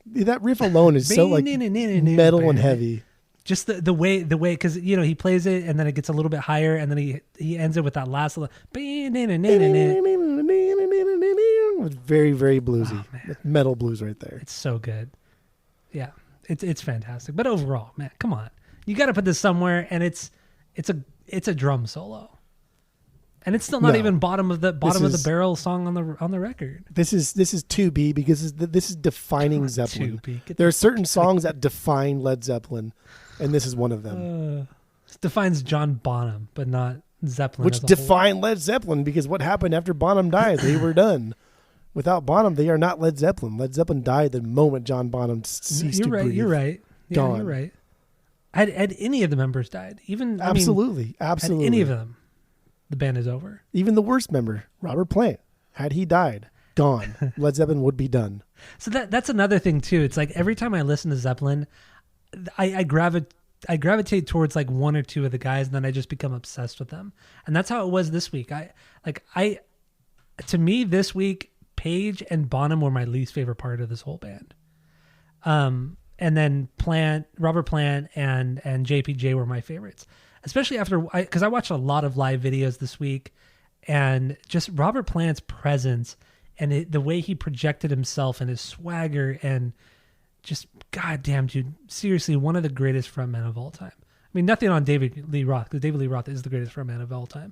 Speaker 1: That riff alone is so like metal and heavy.
Speaker 2: Just the way, because he plays it and then it gets a little bit higher and then he ends it with that last little.
Speaker 1: It's very, very bluesy.
Speaker 2: Oh,
Speaker 1: metal blues right there.
Speaker 2: It's so good. Yeah, it's fantastic. But overall, man, come on, you got to put this somewhere, and it's a drum solo. And it's still not even bottom of the barrel song on the record.
Speaker 1: This is 2B because this is defining Zeppelin. There are certain songs that define Led Zeppelin, and this is one of them.
Speaker 2: This defines John Bonham, but not Zeppelin.
Speaker 1: Which define Led Zeppelin, because what happened after Bonham died? They were done. Without Bonham, they are not Led Zeppelin. Led Zeppelin died the moment John Bonham ceased to breathe.
Speaker 2: You're right. Yeah, gone. You're right. Had any of the members died,
Speaker 1: absolutely,
Speaker 2: had any of them, the band is over.
Speaker 1: Even the worst member, Robert Plant, had he died, gone. Led Zeppelin would be done.
Speaker 2: So that's another thing too. It's like every time I listen to Zeppelin, I gravitate towards like one or two of the guys, and then I just become obsessed with them. And that's how it was this week. To me this week, Page and Bonham were my least favorite part of this whole band. And then Robert Plant and JPJ were my favorites. Especially because I watched a lot of live videos this week, and just Robert Plant's presence and the way he projected himself and his swagger, and just goddamn, dude, seriously, one of the greatest frontmen of all time. I mean, nothing on David Lee Roth, because David Lee Roth is the greatest frontman of all time,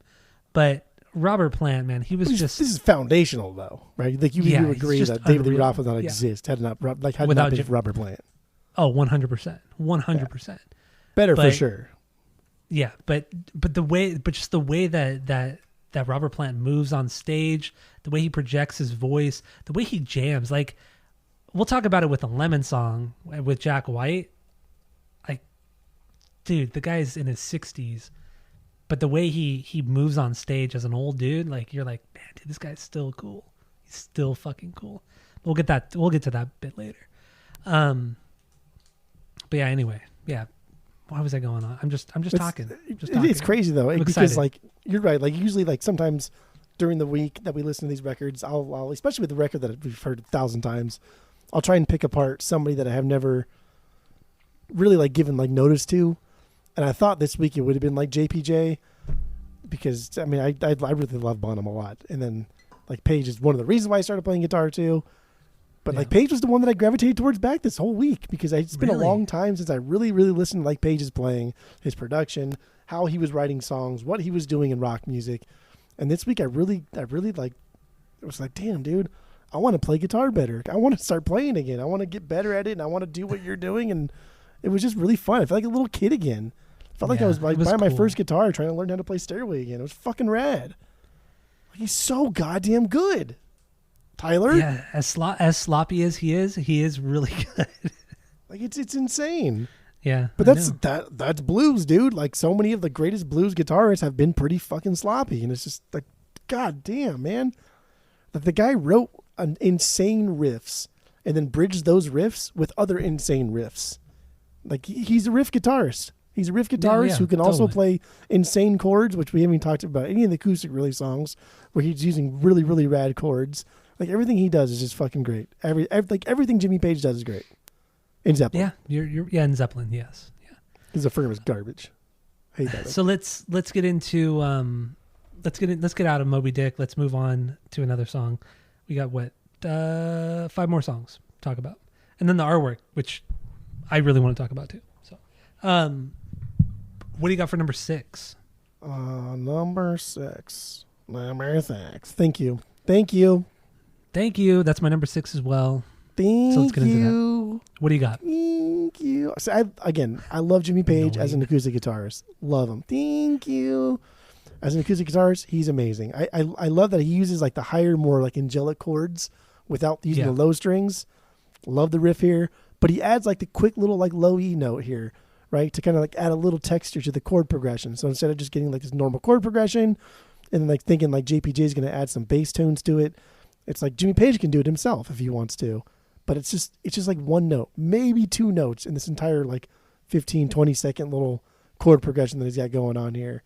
Speaker 2: but Robert Plant, man, he was just. This
Speaker 1: is foundational, though, right? Like you agree that David Lee Roth would not exist had not been Robert Plant.
Speaker 2: Oh, 100%, 100%.
Speaker 1: Better for sure.
Speaker 2: Yeah, but the way that Robert Plant moves on stage, the way he projects his voice, the way he jams, like we'll talk about it with the Lemon Song with Jack White. Like, dude, the guy's in his 60s, but the way he moves on stage as an old dude, like you're like, man, dude, this guy's still cool. He's still fucking cool. We'll get to that bit later. But yeah, anyway, yeah. Why was I going on? I'm just talking.
Speaker 1: It's crazy though, because like you're right. Like usually, like sometimes during the week that we listen to these records, I'll especially with the record that we've heard 1,000 times, I'll try and pick apart somebody that I have never really like given like notice to. And I thought this week it would have been like JPJ, because I mean I really love Bonham a lot, and then like Page is one of the reasons why I started playing guitar too. But like Page was the one that I gravitated towards back this whole week, because it's been a long time since I really, really listened to like Page's playing, his production, how he was writing songs, what he was doing in rock music. And this week I really like, it was like, damn, dude, I want to play guitar better. I want to start playing again. I want to get better at it, and I want to do what you're doing. And it was just really fun. I felt like a little kid again. I felt like I was like buying my first guitar, trying to learn how to play Stairway again. It was fucking rad. He's so goddamn good. Tyler?
Speaker 2: Yeah, as sloppy as he is really good.
Speaker 1: Like it's insane.
Speaker 2: Yeah.
Speaker 1: But that's blues, dude. Like so many of the greatest blues guitarists have been pretty fucking sloppy, and it's just like, god damn, man. Like the guy wrote insane riffs and then bridged those riffs with other insane riffs. Like he's a riff guitarist. He's a riff guitarist who can also play insane chords, which we haven't even talked about any of the acoustic really songs where he's using really, really rad chords. Like everything he does is just fucking great. Everything Jimmy Page does is great. In Zeppelin.
Speaker 2: Yeah, you're in Zeppelin, yes. Yeah.
Speaker 1: His Affirm is garbage. I hate that.
Speaker 2: So let's get into let's get out of Moby Dick. Let's move on to another song. We got 5 more songs to talk about, and then the artwork, which I really want to talk about too. So, what do you got for number 6?
Speaker 1: Number 6. Number 6. Thank you. Thank you.
Speaker 2: Thank you. That's my number 6 as well.
Speaker 1: Thank
Speaker 2: so let's get into
Speaker 1: you.
Speaker 2: that. What do you got?
Speaker 1: Thank you. So I love Jimmy Page as an acoustic guitarist. Love him. Thank you. As an acoustic guitarist, he's amazing. I love that he uses like the higher, more like angelic chords without using the low strings. Love the riff here, but he adds like the quick little like low E note here, right? To kind of like add a little texture to the chord progression. So instead of just getting like this normal chord progression and then like thinking like JPJ is going to add some bass tones to it, it's like Jimmy Page can do it himself if he wants to. But it's just like one note, maybe 2 notes in this entire like 15, 20 second little chord progression that he's got going on here.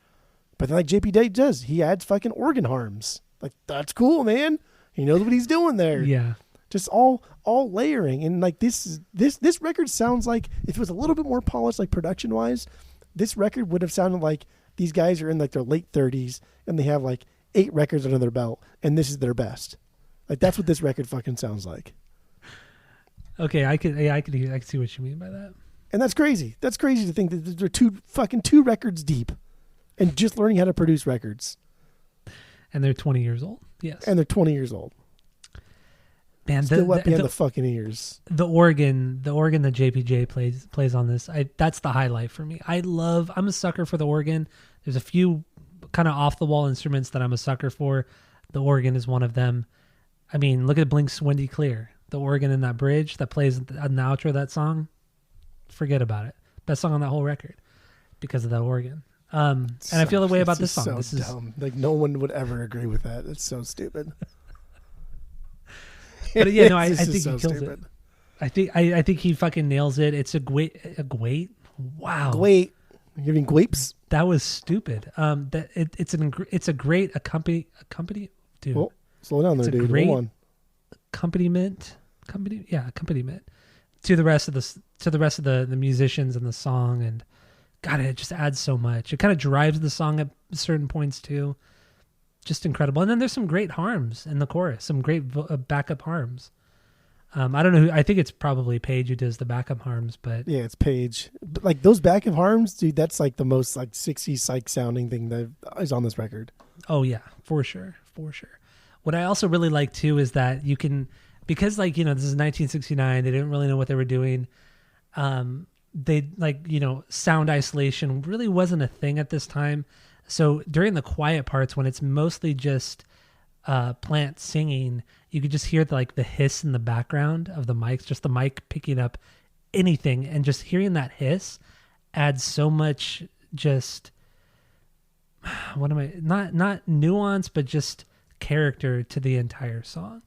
Speaker 1: But then like JPJ does, he adds fucking organ harms. Like, that's cool, man. He knows what he's doing there.
Speaker 2: Yeah.
Speaker 1: Just all layering. And like this record sounds like, if it was a little bit more polished, like production wise, this record would have sounded like these guys are in like their late 30s and they have like 8 records under their belt and this is their best. Like, that's what this record fucking sounds like.
Speaker 2: Okay, I can see what you mean by that.
Speaker 1: And that's crazy. That's crazy to think that they're 2 records deep and just learning how to produce records.
Speaker 2: And they're 20 years old. Yes.
Speaker 1: And they're 20 years old.
Speaker 2: Man,
Speaker 1: still wet behind the fucking ears.
Speaker 2: The organ that JPJ plays on this, that's the highlight for me. I'm a sucker for the organ. There's a few kind of off the wall instruments that I'm a sucker for. The organ is one of them. I mean, look at Blink's Wendy Clear. The organ in that bridge that plays in the outro of that song, forget about it. Best song on that whole record because of that organ. And I feel the way about this song.
Speaker 1: So
Speaker 2: this
Speaker 1: dumb. Like, no one would ever agree with that. It's so stupid.
Speaker 2: But yeah, no, I think he kills
Speaker 1: stupid.
Speaker 2: it. I think he fucking nails it. It's a great. Wow.
Speaker 1: Great. You're giving gwapes?
Speaker 2: That was stupid. It's a great accompaniment, dude.
Speaker 1: Well, slow down there, dude. Hold on.
Speaker 2: Accompaniment to the rest of the musicians and the song, and God, it just adds so much. It kind of drives the song at certain points too. Just incredible. And then there's some great harms in the chorus, some great backup harms. I don't know who, I think it's probably Paige who does the backup harms, but
Speaker 1: yeah, it's Paige. But like those backup harms, dude, that's like the most like 60s psych sounding thing that is on this record.
Speaker 2: Oh yeah, for sure. What I also really like too is that you can, because like, this is 1969, they didn't really know what they were doing. They like, sound isolation really wasn't a thing at this time. So during the quiet parts when it's mostly just Plant singing, you could just hear the hiss in the background of the mics, just the mic picking up anything, and just hearing that hiss adds so much just not nuance, but just character to the entire song.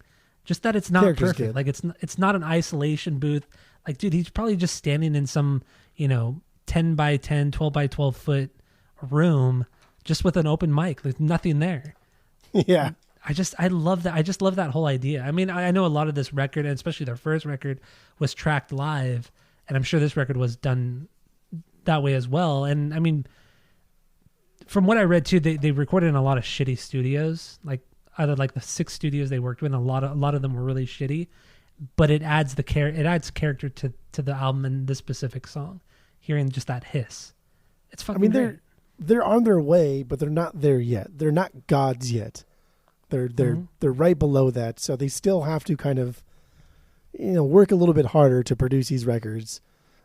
Speaker 2: Just that it's not perfect. Good. Like it's not an isolation booth. Like, dude, he's probably just standing in some 10 by 10, 12 by 12 foot room just with an open mic. There's nothing there.
Speaker 1: Yeah.
Speaker 2: I love that. I just love that whole idea. I mean, I know a lot of this record, and especially their first record, was tracked live, and I'm sure this record was done that way as well. And I mean, from what I read too, they recorded in a lot of shitty studios. Like, out of like the 6 studios they worked with, a lot of them were really shitty. But it adds character to the album and this specific song. Hearing just that hiss, it's fucking. great.
Speaker 1: They're on their way, but they're not there yet. They're not gods yet. They're right below that, so they still have to kind of, work a little bit harder to produce these records.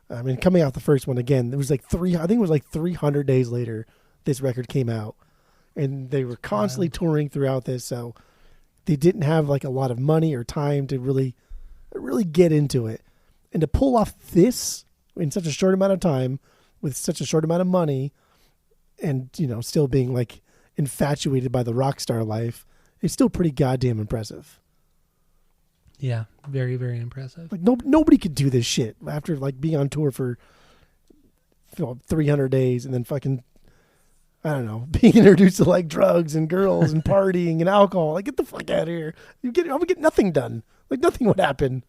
Speaker 1: I mean, coming out the first one again, it was like 300 days later this record came out, and they were constantly touring throughout this, so they didn't have like a lot of money or time to really get into it, and to pull off this in such a short amount of time with such a short amount of money, and still being like infatuated by the rock star life. It's still pretty goddamn impressive.
Speaker 2: Yeah, very, very impressive.
Speaker 1: Like nobody could do this shit after like being on tour for 300 days and then fucking, I don't know, being introduced to like drugs and girls and partying and alcohol. Like, get the fuck out of here. I would get nothing done. Like, nothing would happen.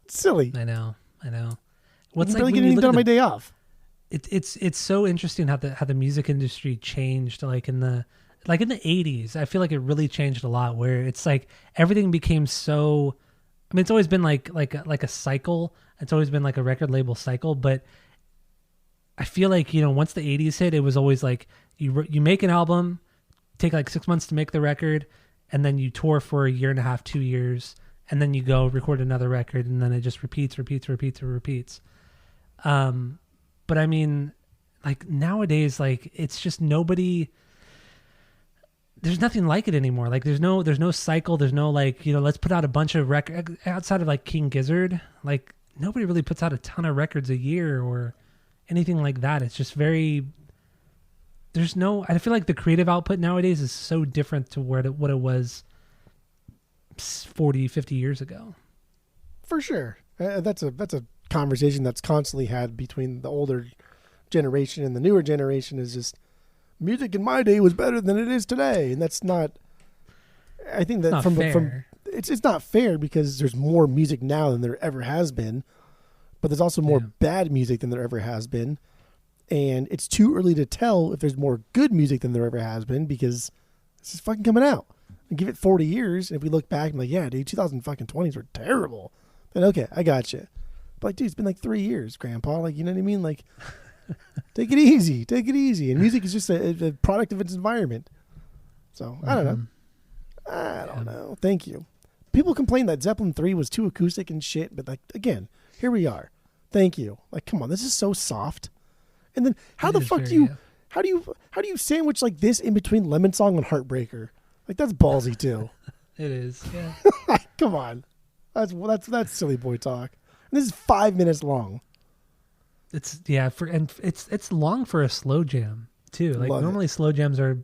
Speaker 1: It's silly.
Speaker 2: I know.
Speaker 1: What's like, really getting anything done on my day off?
Speaker 2: It's so interesting how the music industry changed, like in the like in the 80s, I feel like it really changed a lot where it's like everything became so, I mean, it's always been like a cycle. It's always been like a record label cycle, but I feel like, once the 80s hit, it was always like you make an album, take like 6 months to make the record, and then you tour for a year and a half, 2 years, and then you go record another record, and then it just repeats. But I mean, like nowadays, like it's just nobody. There's nothing like it anymore. Like there's no cycle. There's no like let's put out a bunch of records outside of like King Gizzard. Like nobody really puts out a ton of records a year or anything like that. It's just very. I feel like the creative output nowadays is so different to what it was 40, 50 years ago.
Speaker 1: For sure. That's a conversation that's constantly had between the older generation and the newer generation is just music in my day was better than it is today. And that's not, I think that it's not fair because there's more music now than there ever has been, but there's also more bad music than there ever has been. And it's too early to tell if there's more good music than there ever has been because this is fucking coming out. And give it 40 years. And if we look back and like, yeah, dude, 2020s were terrible. Then okay, I got you. But like, dude, it's been like 3 years, Grandpa. Like, you know what I mean? Like, take it easy. Take it easy. And music is just a product of its environment. So I don't know. I don't know. Thank you. People complain that Zeppelin 3 was too acoustic and shit. But like, again, here we are. Thank you. Like, come on, this is so soft. And then how do you sandwich like this in between Lemon Song and Heartbreaker? Like that's ballsy too.
Speaker 2: It is, yeah.
Speaker 1: Come on, that's silly boy talk. And this is 5 minutes long.
Speaker 2: It's it's long for a slow jam too. Like
Speaker 1: Love
Speaker 2: normally slow jams are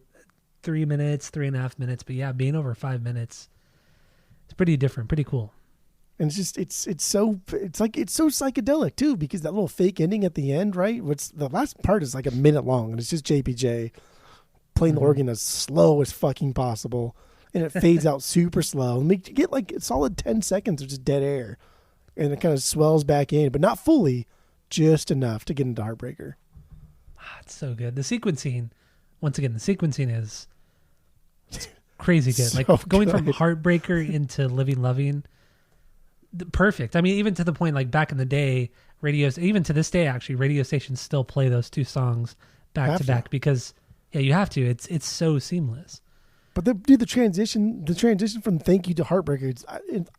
Speaker 2: 3 minutes, 3.5 minutes, but yeah, being over 5 minutes, it's pretty different, pretty cool.
Speaker 1: And it's just it's so psychedelic too because that little fake ending at the end, right? The last part is like a minute long and it's just JPJ playing the organ as slow as fucking possible, and it fades out super slow. And you get like a solid 10 seconds of just dead air, and it kind of swells back in, but not fully, just enough to get into Heartbreaker.
Speaker 2: It's so good. The sequencing, once again, is crazy good.
Speaker 1: So
Speaker 2: like going
Speaker 1: good.
Speaker 2: from Heartbreaker into Living Loving. Perfect. I mean, even to the point, like back in the day, even to this day, actually, radio stations still play those two songs back to back because, yeah, you have to. It's so seamless.
Speaker 1: But the transition from Thank You to Heartbreaker,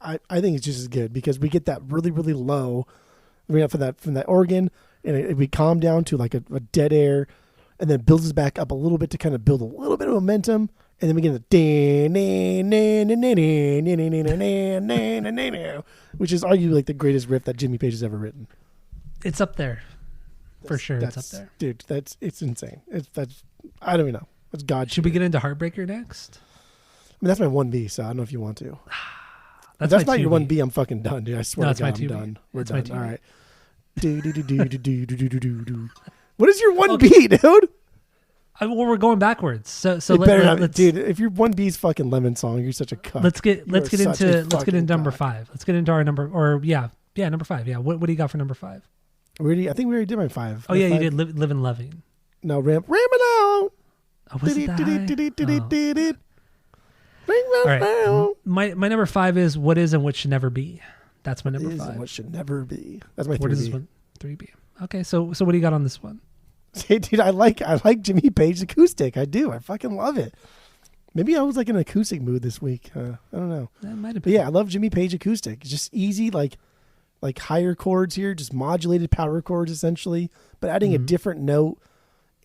Speaker 1: I think it's just as good because we get that really, really low, from that organ, and we calm down to like a dead air, and then builds us back up a little bit to kind of build a little bit of momentum. And then we get which is arguably like the greatest riff that Jimmy Page has ever written.
Speaker 2: It's up there, for sure. It's up there,
Speaker 1: dude. It's insane. I don't even know. It's God.
Speaker 2: Should we get into Heartbreaker next?
Speaker 1: I mean, that's my 1B, so I don't know if you want to.
Speaker 2: That's
Speaker 1: not your 1B. I'm fucking done, dude. I swear to God, I'm
Speaker 2: 2B.
Speaker 1: done. We're
Speaker 2: that's
Speaker 1: done. All right. What is your 1B, dude?
Speaker 2: Well, we're going backwards. So
Speaker 1: let's, dude. If your 1B is fucking Lemon Song, you're such a cuck.
Speaker 2: Let's get into number 5. Let's get into our number, or number 5. Yeah. What do you got for number 5?
Speaker 1: I think we already did my 5.
Speaker 2: Oh yeah, 5? You did Live and Loving.
Speaker 1: No, Ram it out.
Speaker 2: Oh, was it that high? All right. My number 5 is What Is and What Should Never Be. That's my number 5.
Speaker 1: What should never be. That's my 3B.
Speaker 2: What is this one? 3B. Okay, so what do you got on this one?
Speaker 1: Hey, dude, I like Jimmy Page acoustic. I do. I fucking love it. Maybe I was like in an acoustic mood this week. I don't know.
Speaker 2: That might have been.
Speaker 1: But yeah, I love Jimmy Page acoustic. It's just easy, like higher chords here, just modulated power chords essentially, but adding a different note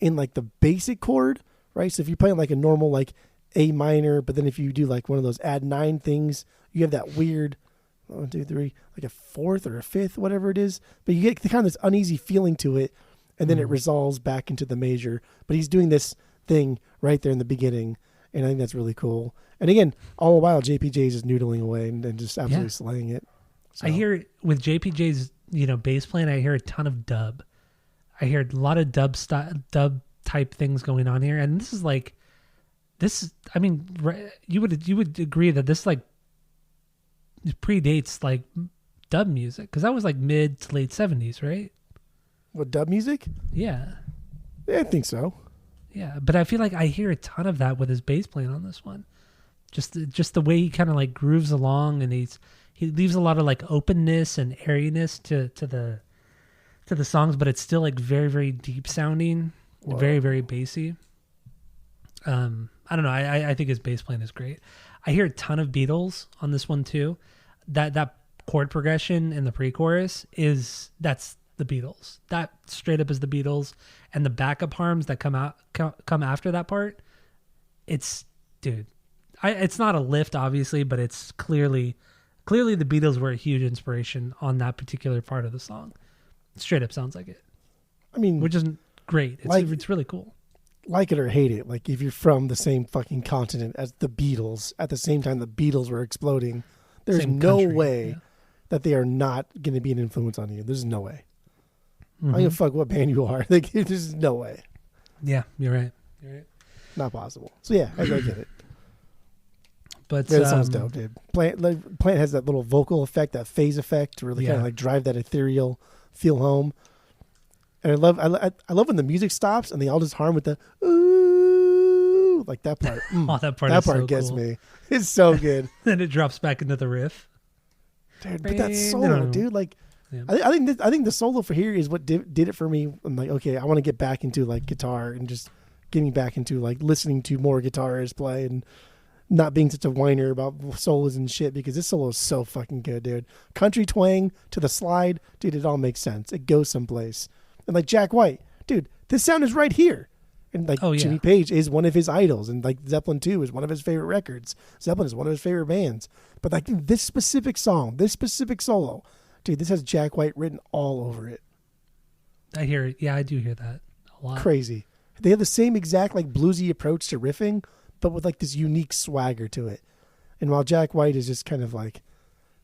Speaker 1: in like the basic chord, right? So if you're playing like a normal like A minor, but then if you do like one of those add 9 things, you have that weird 1, 2, 3, like a 4th or a 5th, whatever it is. But you get kind of this uneasy feeling to it. And then it resolves back into the major. But he's doing this thing right there in the beginning. And I think that's really cool. And again, all the while, JPJ is just noodling away and just absolutely slaying it. So.
Speaker 2: I hear with JPJ's, bass playing, I hear a ton of dub. I hear a lot of dub type things going on here. And this is I mean, you would agree that this like predates like dub music. Because that was like mid to late 70s, right?
Speaker 1: What, dub music?
Speaker 2: Yeah.
Speaker 1: Yeah, I think so.
Speaker 2: Yeah, but I feel like I hear a ton of that with his bass playing on this one. Just the way he kind of like grooves along, and he leaves a lot of like openness and airiness to the songs, but it's still like very, very deep sounding, very, very bassy. I don't know. I think his bass playing is great. I hear a ton of Beatles on this one too. That chord progression in the pre-chorus that's the Beatles. That straight up is the Beatles, and the backup harms that come after that part. It's not a lift obviously, but it's clearly the Beatles were a huge inspiration on that particular part of the song. Straight up sounds like it.
Speaker 1: I mean,
Speaker 2: which is great. It's really cool.
Speaker 1: Like it or hate it, like if you're from the same fucking continent as the Beatles, at the same time the Beatles were exploding, there's
Speaker 2: Same
Speaker 1: no
Speaker 2: country,
Speaker 1: way that they are not going to be an influence on you. There's no way. I don't
Speaker 2: Mhm.
Speaker 1: give a fuck what band you are. Like, there's no way.
Speaker 2: Yeah, you're right.
Speaker 1: Not possible. So yeah, I get it.
Speaker 2: But
Speaker 1: Yeah, that sounds dope, dude. Plant has that little vocal effect, that phase effect, to really kind of like drive that ethereal feel home. And I love when the music stops and they all just harm with the ooh, like that part.
Speaker 2: Oh, that part so
Speaker 1: gets
Speaker 2: cool.
Speaker 1: me. It's so good.
Speaker 2: Then it drops back into the riff.
Speaker 1: Dude, but that solo, dude, like
Speaker 2: Yeah.
Speaker 1: I think the solo for here is what did it for me. I'm like, okay, I want to get back into like guitar and just getting back into like listening to more guitarists play and not being such a whiner about solos and shit, because this solo is so fucking good, dude. Country twang to the slide, dude, it all makes sense. It goes someplace. And like Jack White, dude, this sound is right here. And like Jimmy Page is one of his idols, and like Zeppelin 2 is one of his favorite records. Zeppelin is one of his favorite bands. But like this specific song, this specific solo, dude, this has Jack White written all over it.
Speaker 2: I hear it. Yeah, I do hear that a lot.
Speaker 1: Crazy. They have the same exact like bluesy approach to riffing, but with like this unique swagger to it. And while Jack White is just kind of like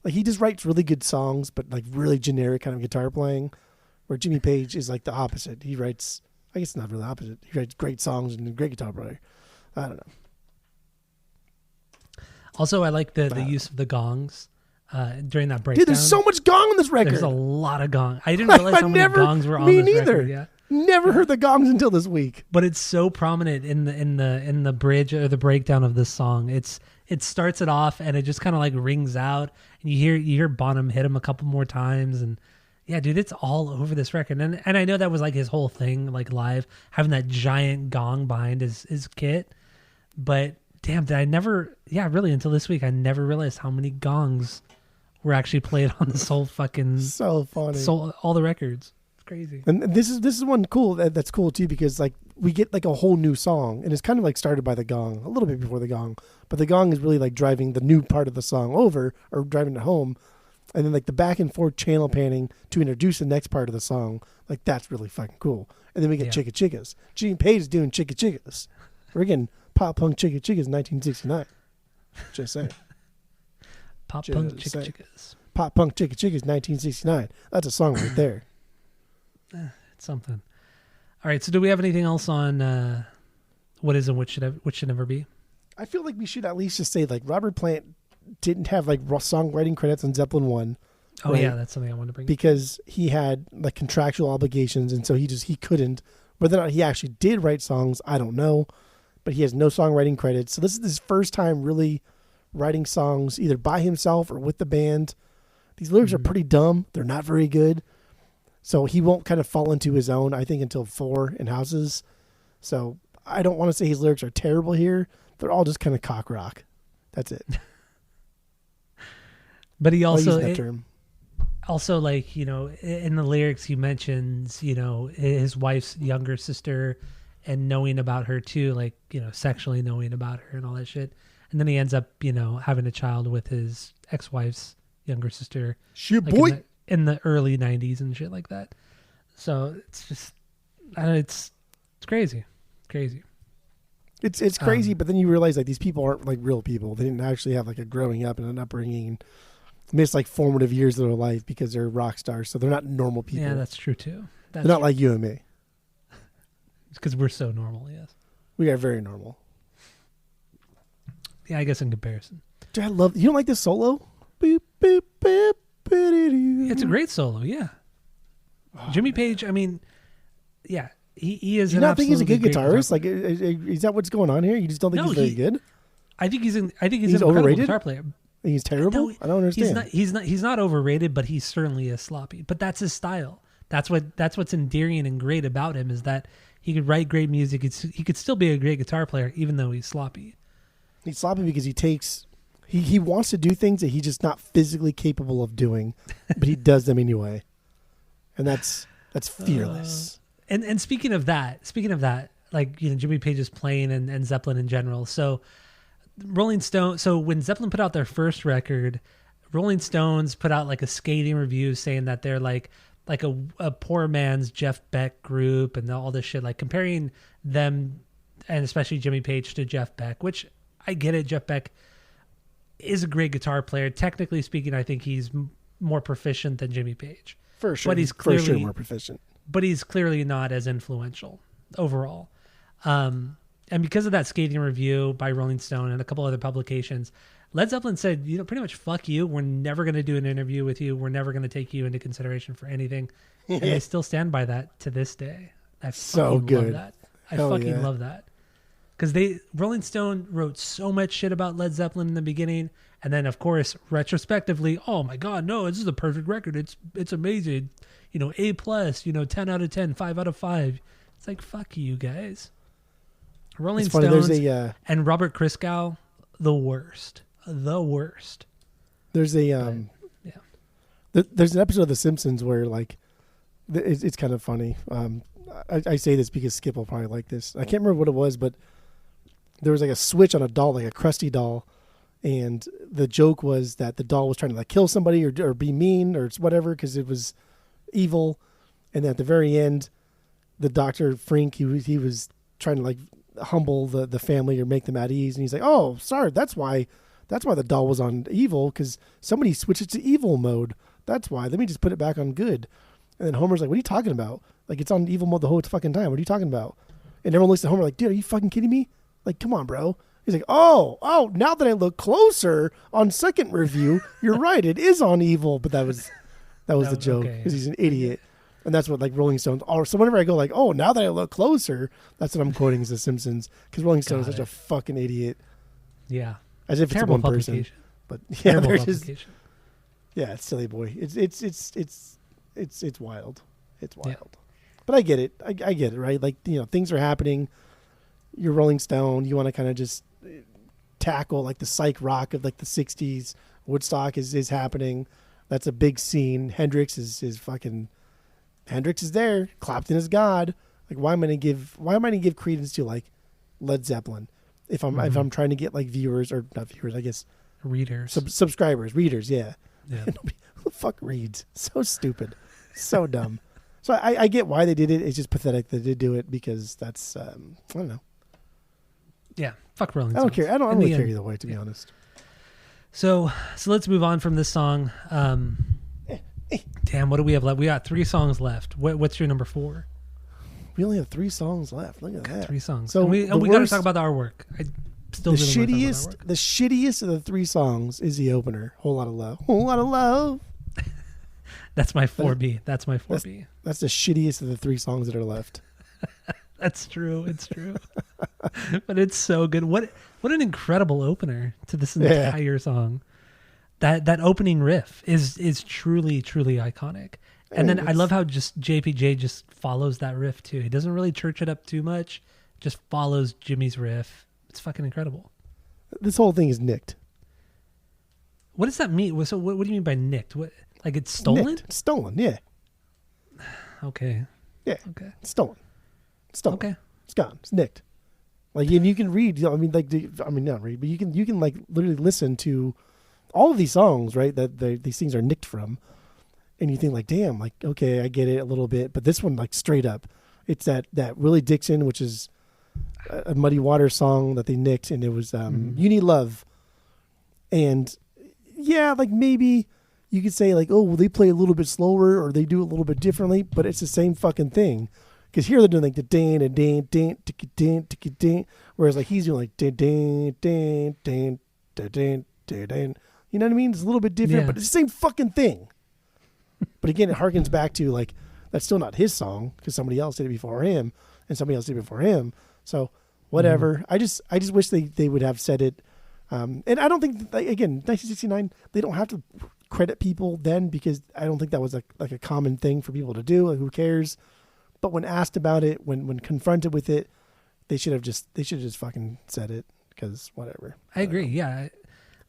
Speaker 1: he just writes really good songs, but like really generic kind of guitar playing, where Jimmy Page is like the opposite. He writes, I guess not really the opposite. He writes great songs and a great guitar player. I don't know.
Speaker 2: Also, I like the use of the gongs during that breakdown.
Speaker 1: Dude, there's so much gong on this record.
Speaker 2: There's a lot of gong. I didn't realize how many gongs were on this record. Yeah.
Speaker 1: Never heard the gongs until this week.
Speaker 2: But it's so prominent in the bridge or the breakdown of this song. It starts it off and it just kind of like rings out, and you hear Bonham hit him a couple more times, and yeah, dude, it's all over this record. And I know that was like his whole thing, like live, having that giant gong behind his kit. But damn, did I never, really until this week, I never realized how many gongs were actually played on this whole fucking
Speaker 1: so funny.
Speaker 2: All the records. It's crazy.
Speaker 1: And this is one cool that's cool too, because like we get like a whole new song, and it's kind of like started by the gong a little bit before the gong, but the gong is really like driving the new part of the song over, or driving it home. And then like the back and forth channel panning to introduce the next part of the song, like that's really fucking cool. And then we get Chicka Chickas. Gene Page is doing Chicka Chickas. We're getting pop punk Chicka Chickas 1969. Just saying.
Speaker 2: Pop punk Chicka Chickas.
Speaker 1: Pop punk Chicka Chickas 1969. That's a song right there.
Speaker 2: It's something. All right. So do we have anything else on what is and what should never be?
Speaker 1: I feel like we should at least just say like Robert Plant didn't have like songwriting credits on Zeppelin 1.
Speaker 2: Oh
Speaker 1: right?
Speaker 2: yeah, that's something I wanted to bring
Speaker 1: because he had like contractual obligations, and so he couldn't. Whether or not he actually did write songs, I don't know, but he has no songwriting credits. So this is his first time really writing songs either by himself or with the band. These lyrics are pretty dumb. They're not very good. So he won't kind of fall into his own, I think, until 4 and Houses. So I don't want to say his lyrics are terrible here. They're all just kind of cock rock. That's it.
Speaker 2: But he also,
Speaker 1: term.
Speaker 2: Also, like, you know, in the lyrics he mentions, you know, his wife's younger sister and knowing about her too, like, you know, sexually knowing about her and all that shit. And then he ends up, you know, having a child with his ex-wife's younger sister.
Speaker 1: Shit,
Speaker 2: like
Speaker 1: boy.
Speaker 2: In the early 90s and shit like that. So it's just, I don't know, it's crazy. Crazy.
Speaker 1: It's crazy, but then you realize like these people aren't like real people. They didn't actually have like a growing up and an upbringing. Miss like formative years of their life because they're rock stars, so they're not normal people.
Speaker 2: Yeah, that's true too.
Speaker 1: They're not like you and me.
Speaker 2: It's because we're so normal. Yes,
Speaker 1: we are very normal.
Speaker 2: Yeah, I guess in comparison.
Speaker 1: Dude, I love. You don't like this solo? Boop, boop, boop,
Speaker 2: it's a great solo. Yeah, Jimmy Page. I mean, yeah, He is.
Speaker 1: You not think he's a good
Speaker 2: guitar
Speaker 1: guitarist? Like, is that what's going on here? You just don't think he's very good?
Speaker 2: I think he's an incredible
Speaker 1: overrated
Speaker 2: guitar player.
Speaker 1: He's terrible.
Speaker 2: No,
Speaker 1: I don't understand.
Speaker 2: He's not overrated, but he certainly is sloppy. But that's his style. That's what's endearing and great about him is that he could write great music. He could still be a great guitar player, even though he's sloppy.
Speaker 1: He's sloppy because he wants to do things that he's just not physically capable of doing, but he does them anyway, and that's fearless.
Speaker 2: And speaking of that, like, you know, Jimmy Page's playing and Zeppelin in general. So Rolling Stone. So when Zeppelin put out their first record, Rolling Stones put out like a scathing review saying that they're like a poor man's Jeff Beck group and all this shit, like comparing them and especially Jimmy Page to Jeff Beck, which I get it. Jeff Beck is a great guitar player. Technically speaking, I think he's more proficient than Jimmy Page.
Speaker 1: For sure.
Speaker 2: But he's clearly
Speaker 1: for sure more proficient.
Speaker 2: But he's clearly not as influential overall. And because of that scathing review by Rolling Stone and a couple other publications, Led Zeppelin said, you know, pretty much fuck you. We're never going to do an interview with you. We're never going to take you into consideration for anything. And they still stand by that to this day. I
Speaker 1: so good.
Speaker 2: Love that. I fucking love that. Because Rolling Stone wrote so much shit about Led Zeppelin in the beginning. And then, of course, retrospectively, oh my God, no, this is a perfect record. It's amazing. You know, A+, you know, 10 out of 10, 5 out of 5. It's like, fuck you guys. Rolling Stones and Robert Christgau, the worst. The worst.
Speaker 1: There's there's an episode of The Simpsons where, like, it's kind of funny. I say this because Skip will probably like this. I can't remember what it was, but there was like a switch on a doll, like a Krusty doll. And the joke was that the doll was trying to like kill somebody or be mean or whatever because it was evil. And at the very end, the Dr. Frink, he was trying to like humble the family or make them at ease. And he's like, oh, sorry, that's why the doll was on evil, because somebody switched it to evil mode. That's why. Let me just put it back on good. And then Homer's like, what are you talking about? Like, it's on evil mode the whole fucking time. What are you talking about? And everyone looks at Homer like, dude, are you fucking kidding me? Like, come on, bro. He's like, oh, now that I look closer on second review, you're right. It is on evil. But that was the joke because he's an idiot. And that's what like Rolling Stones are. So whenever I go like, oh, now that I look closer, that's what I'm quoting as The Simpsons, because Rolling Stone is such a fucking idiot.
Speaker 2: Yeah.
Speaker 1: As if
Speaker 2: terrible
Speaker 1: it's one person. But yeah,
Speaker 2: terrible
Speaker 1: they're
Speaker 2: publication.
Speaker 1: just, yeah, it's silly boy. It's wild. It's wild. Yeah. But I get it. I get it, right? Like, you know, things are happening. You're Rolling Stone. You want to kind of just tackle like the psych rock of like the 60s. Woodstock is happening. That's a big scene. Hendrix is there. Clapton is God. Like, why am I going to give credence to like Led Zeppelin if I'm trying to get like viewers, or not viewers, I guess
Speaker 2: readers,
Speaker 1: subscribers, readers. Yeah.
Speaker 2: Yeah.
Speaker 1: Who the fuck reads? So stupid. So dumb. So I get why they did it. It's just pathetic that they do it, because that's I don't know.
Speaker 2: Yeah, fuck Rolling Stones.
Speaker 1: I don't care. I don't really care either way, to be honest.
Speaker 2: So let's move on from this song. Damn, what do we have left? We got 3 songs left. What's your number 4?
Speaker 1: We only have 3 songs left. Look at that.
Speaker 2: 3 songs.
Speaker 1: So
Speaker 2: we got to talk about the artwork. The
Speaker 1: shittiest of the 3 songs is the opener. Whole Lot of Love. Whole Lot of Love.
Speaker 2: That's my 4B. That's my 4B.
Speaker 1: That's the shittiest of the 3 songs that are left.
Speaker 2: That's true. It's true. But it's so good. What an incredible opener to this entire song. That opening riff is truly, truly iconic. And then I love how just JPJ just follows that riff too. He doesn't really church it up too much. Just follows Jimmy's riff. It's fucking incredible.
Speaker 1: This whole thing is nicked.
Speaker 2: What does that mean? So what do you mean by nicked? What, like it's stolen?
Speaker 1: Nicked. Stolen, yeah.
Speaker 2: Okay.
Speaker 1: Yeah.
Speaker 2: Okay.
Speaker 1: Stolen.
Speaker 2: Okay.
Speaker 1: It's gone. It's nicked. Like, and you can read, I mean, like, not read, but you can like literally listen to all of these songs, right? That these things are nicked from. And you think like, damn, like, okay, I get it a little bit. But this one, like, straight up, it's that Willie Dixon, which is a Muddy Waters song that they nicked. And it was You Need Love. And yeah, like maybe you could say like, oh, well, they play a little bit slower or they do it a little bit differently. But it's the same fucking thing. Because here they're doing like the dan and dan dan dan dan, whereas like he's doing like dan dan dan dan dan dan. You know what I mean? It's a little bit different, but it's the same fucking thing. But again, it harkens back to like That's still not his song because somebody else did it before him, and somebody else did it before him. So whatever. I just wish they would have said it. And I don't think, again, 1969, they don't have to credit people then because I don't think that was like a common thing for people to do. Like, who cares? But when asked about it, when confronted with it, they should have just fucking said it because whatever.
Speaker 2: I agree. Yeah.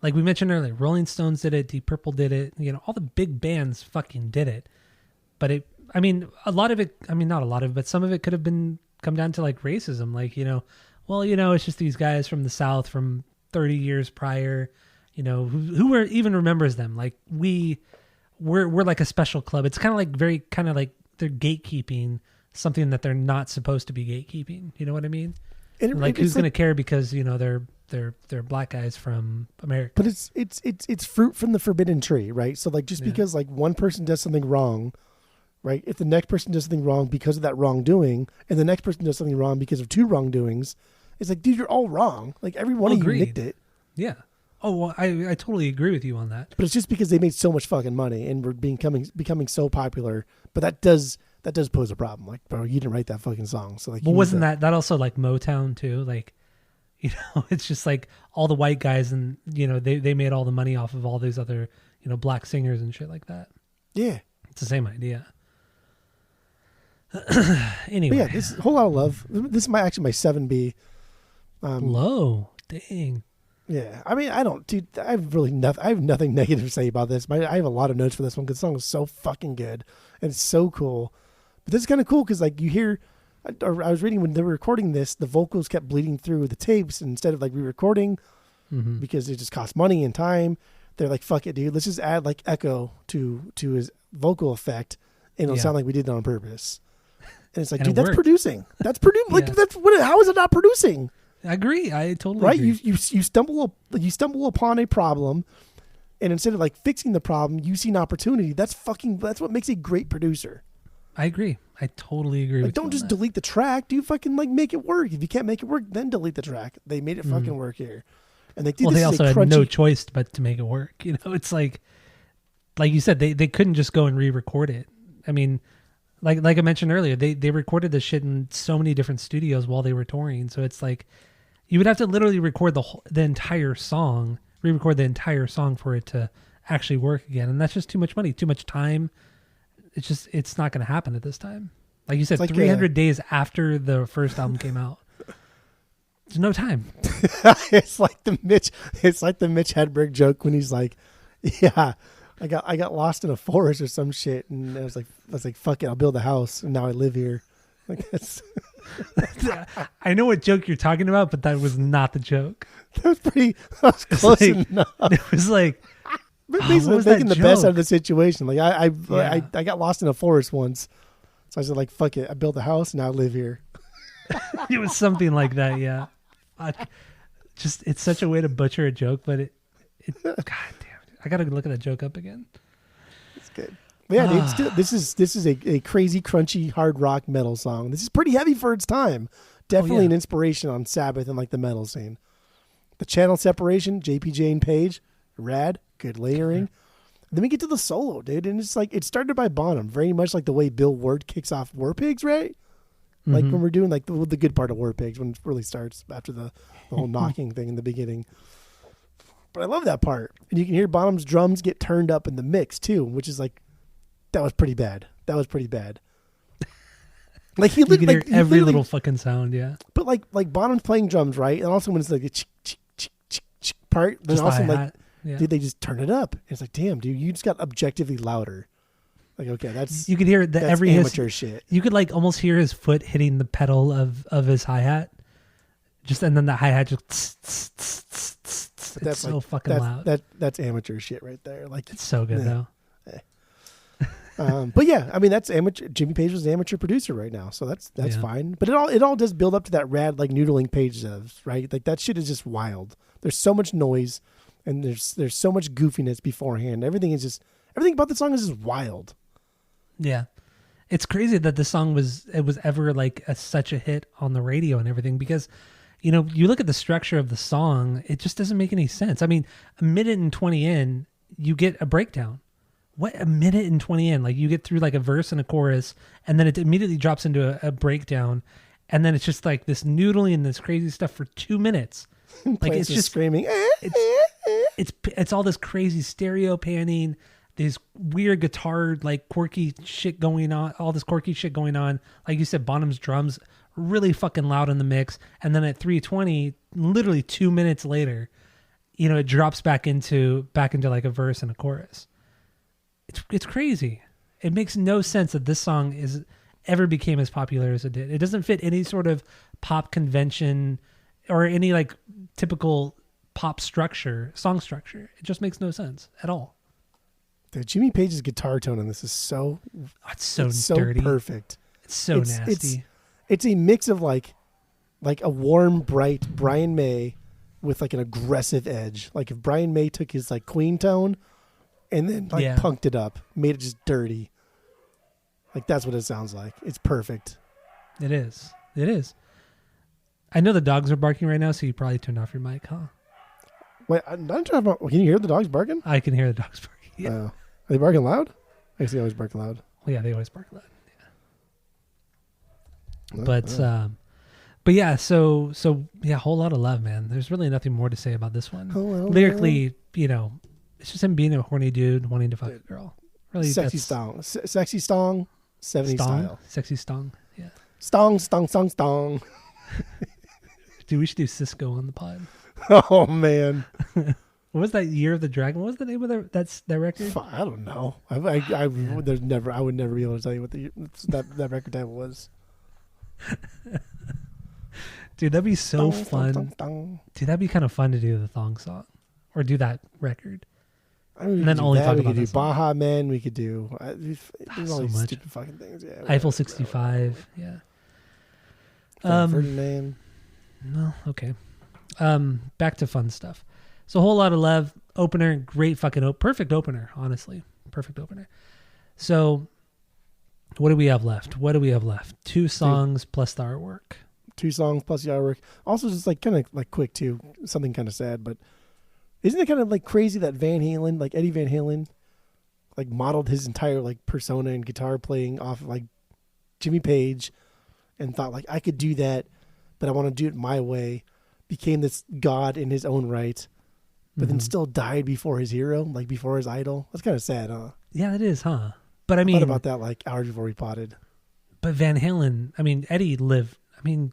Speaker 2: Like we mentioned earlier, Rolling Stones did it, Deep Purple did it, all the big bands fucking did it. But a lot of it, not a lot of it, but some of it could have come down to like racism. Like, it's just these guys from the South from 30 years prior, who even remembers them? Like we're like a special club. It's kind of like they're gatekeeping something that they're not supposed to be gatekeeping. You know what I mean? And who's going to care because, they're black guys from America.
Speaker 1: But it's fruit from the forbidden tree, right? So like just because like one person does something wrong, right? If the next person does something wrong because of that wrongdoing, and the next person does something wrong because of two wrongdoings, it's like, dude, you're all wrong. Like every one of you nicked it.
Speaker 2: Yeah. Oh, well, I totally agree with you on that.
Speaker 1: But it's just because they made so much fucking money and were becoming so popular. But that does pose a problem. Like, bro, you didn't write that fucking song. So like,
Speaker 2: well, wasn't that also like Motown too? Like, it's just like all the white guys and they made all the money off of all these other black singers and shit like that.
Speaker 1: Yeah,
Speaker 2: it's the same idea. Anyway,
Speaker 1: but yeah, this Whole Lot of Love. This is my 7B.
Speaker 2: Low, dang.
Speaker 1: Yeah, I don't, dude. I have nothing negative to say about this. I have a lot of notes for this one because the song is so fucking good and it's so cool. But this is kind of cool because like you hear, or I was reading when they were recording this, the vocals kept bleeding through the tapes, and instead of like re-recording because it just costs money and time, they're like, fuck it, dude. Let's just add like echo to his vocal effect, and it'll sound like we did it on purpose. And it's like, dude, that's producing. That's producing. Like how is it not producing?
Speaker 2: I agree. I totally
Speaker 1: right.
Speaker 2: Agree.
Speaker 1: You stumble upon a problem, and instead of like fixing the problem, you see an opportunity. That's what makes a great producer.
Speaker 2: I agree. I totally agree.
Speaker 1: Like, don't just delete the track. Do fucking like make it work. If you can't make it work, then delete the track. They made it fucking work here, and they
Speaker 2: also had no choice but to make it work. It's like you said, they couldn't just go and re-record it. I mean, like I mentioned earlier, they recorded this shit in so many different studios while they were touring. So it's like you would have to literally record the entire song, re-record the entire song for it to actually work again. And that's just too much money, too much time. It's not going to happen at this time. Like you said, 300 days after the first album came out. There's no time.
Speaker 1: It's like the Mitch Hedberg joke when he's like, yeah, I got lost in a forest or some shit, and I was like, fuck it, I'll build a house, and now I live here. Like that's.
Speaker 2: I know what joke you're talking about, but that was not the joke.
Speaker 1: That was close enough.
Speaker 2: It was like
Speaker 1: basically making the best out of the situation. Like I got lost in a forest once, so I said like, fuck it, I built a house, and now I live here.
Speaker 2: It was something like that, yeah. It's such a way to butcher a joke, but it God damn it. I gotta look at that joke up again.
Speaker 1: It's good. But yeah, dude, this is a crazy, crunchy, hard rock metal song. This is pretty heavy for its time. Definitely an inspiration on Sabbath and like the metal scene. The channel separation, JPJ and Page, rad, good layering. Then we get to the solo, dude, and it's like it started by Bonham, very much like the way Bill Ward kicks off War Pigs, right? Like when we're doing like the good part of War Pigs when it really starts after the whole knocking thing in the beginning. But I love that part, and you can hear Bonham's drums get turned up in the mix too, which is like that was pretty bad. Like
Speaker 2: you can hear every little fucking sound, yeah.
Speaker 1: But like Bonham's playing drums, right? And also when it's like a part, then
Speaker 2: just
Speaker 1: also like, dude, they just turn it up. It's like, damn, dude, you just got objectively louder. Like, okay,
Speaker 2: you could hear every
Speaker 1: amateur shit.
Speaker 2: You could like almost hear his foot hitting the pedal of his hi-hat. And then the hi-hat just it's so fucking loud.
Speaker 1: That's amateur shit right there. Like
Speaker 2: it's so good though.
Speaker 1: But yeah, I mean that's amateur. Jimmy Page was an amateur producer right now, so that's fine. But it all does build up to that rad like noodling Page does, right? Like that shit is just wild. There's so much noise, and there's so much goofiness beforehand. Everything about the song is just wild.
Speaker 2: Yeah, it's crazy that the song was ever like such a hit on the radio and everything because, you look at the structure of the song, it just doesn't make any sense. I mean, a minute and 20 in, you get a breakdown. a minute and 20 in, like you get through like a verse and a chorus, and then it immediately drops into a breakdown, and then it's just like this noodling and this crazy stuff for 2 minutes. Like it's just
Speaker 1: screaming.
Speaker 2: It's all this crazy stereo panning, this weird guitar, like quirky shit going on, all this quirky shit going on. Like you said, Bonham's drums really fucking loud in the mix. And then at 3:20, literally 2 minutes later, it drops back into like a verse and a chorus. It's crazy. It makes no sense that this song ever became as popular as it did. It doesn't fit any sort of pop convention or any like typical pop song structure. It just makes no sense at all.
Speaker 1: Dude, Jimmy Page's guitar tone on this is so
Speaker 2: dirty.
Speaker 1: Perfect.
Speaker 2: It's so nasty.
Speaker 1: It's a mix of like a warm, bright Brian May with like an aggressive edge. Like if Brian May took his like Queen tone and then like punked it up, made it just dirty. Like that's what it sounds like. It's perfect.
Speaker 2: It is. I know the dogs are barking right now, so you probably turned off your mic, huh?
Speaker 1: Wait, I'm not talking about. Can you hear the dogs barking?
Speaker 2: I can hear the dogs barking. Yeah.
Speaker 1: Are they barking loud? I guess they always bark loud.
Speaker 2: Well, yeah, they always bark loud. Yeah. But yeah, so yeah, a whole lot of love, man. There's really nothing more to say about this one. Lyrically, it's just him being a horny dude wanting to fuck a girl. Really,
Speaker 1: sexy stong, 70s style.
Speaker 2: Sexy stong, yeah.
Speaker 1: Stong.
Speaker 2: Dude, we should do Cisco on the pod.
Speaker 1: Oh man.
Speaker 2: What was that Year of the Dragon? What was the name of that record?
Speaker 1: I don't know. I would never be able to tell you what that record title was.
Speaker 2: Dude, that'd be so fun. Dude, that'd be kind of fun to do the thong song or do that record.
Speaker 1: And then only talk about this. Baja Men. We could do all these stupid fucking things. Yeah,
Speaker 2: Eiffel 65. Yeah.
Speaker 1: Ferdinand.
Speaker 2: No, okay. Back to fun stuff. So a whole lot of love. Opener, great fucking perfect opener, honestly. Perfect opener. So what do we have left? 2 songs plus the artwork.
Speaker 1: 2 songs plus the artwork. Also just like kind of like quick too. Something kind of sad, but isn't it kind of like crazy that Eddie Van Halen like modeled his entire like persona and guitar playing off of like Jimmy Page and thought like I could do that, but I want to do it my way. Became this god in his own right, but then still died before his hero, like before his idol. That's kind of sad, huh?
Speaker 2: Yeah, it is, huh? But I mean,
Speaker 1: thought about that like hours before we potted.
Speaker 2: But Van Halen,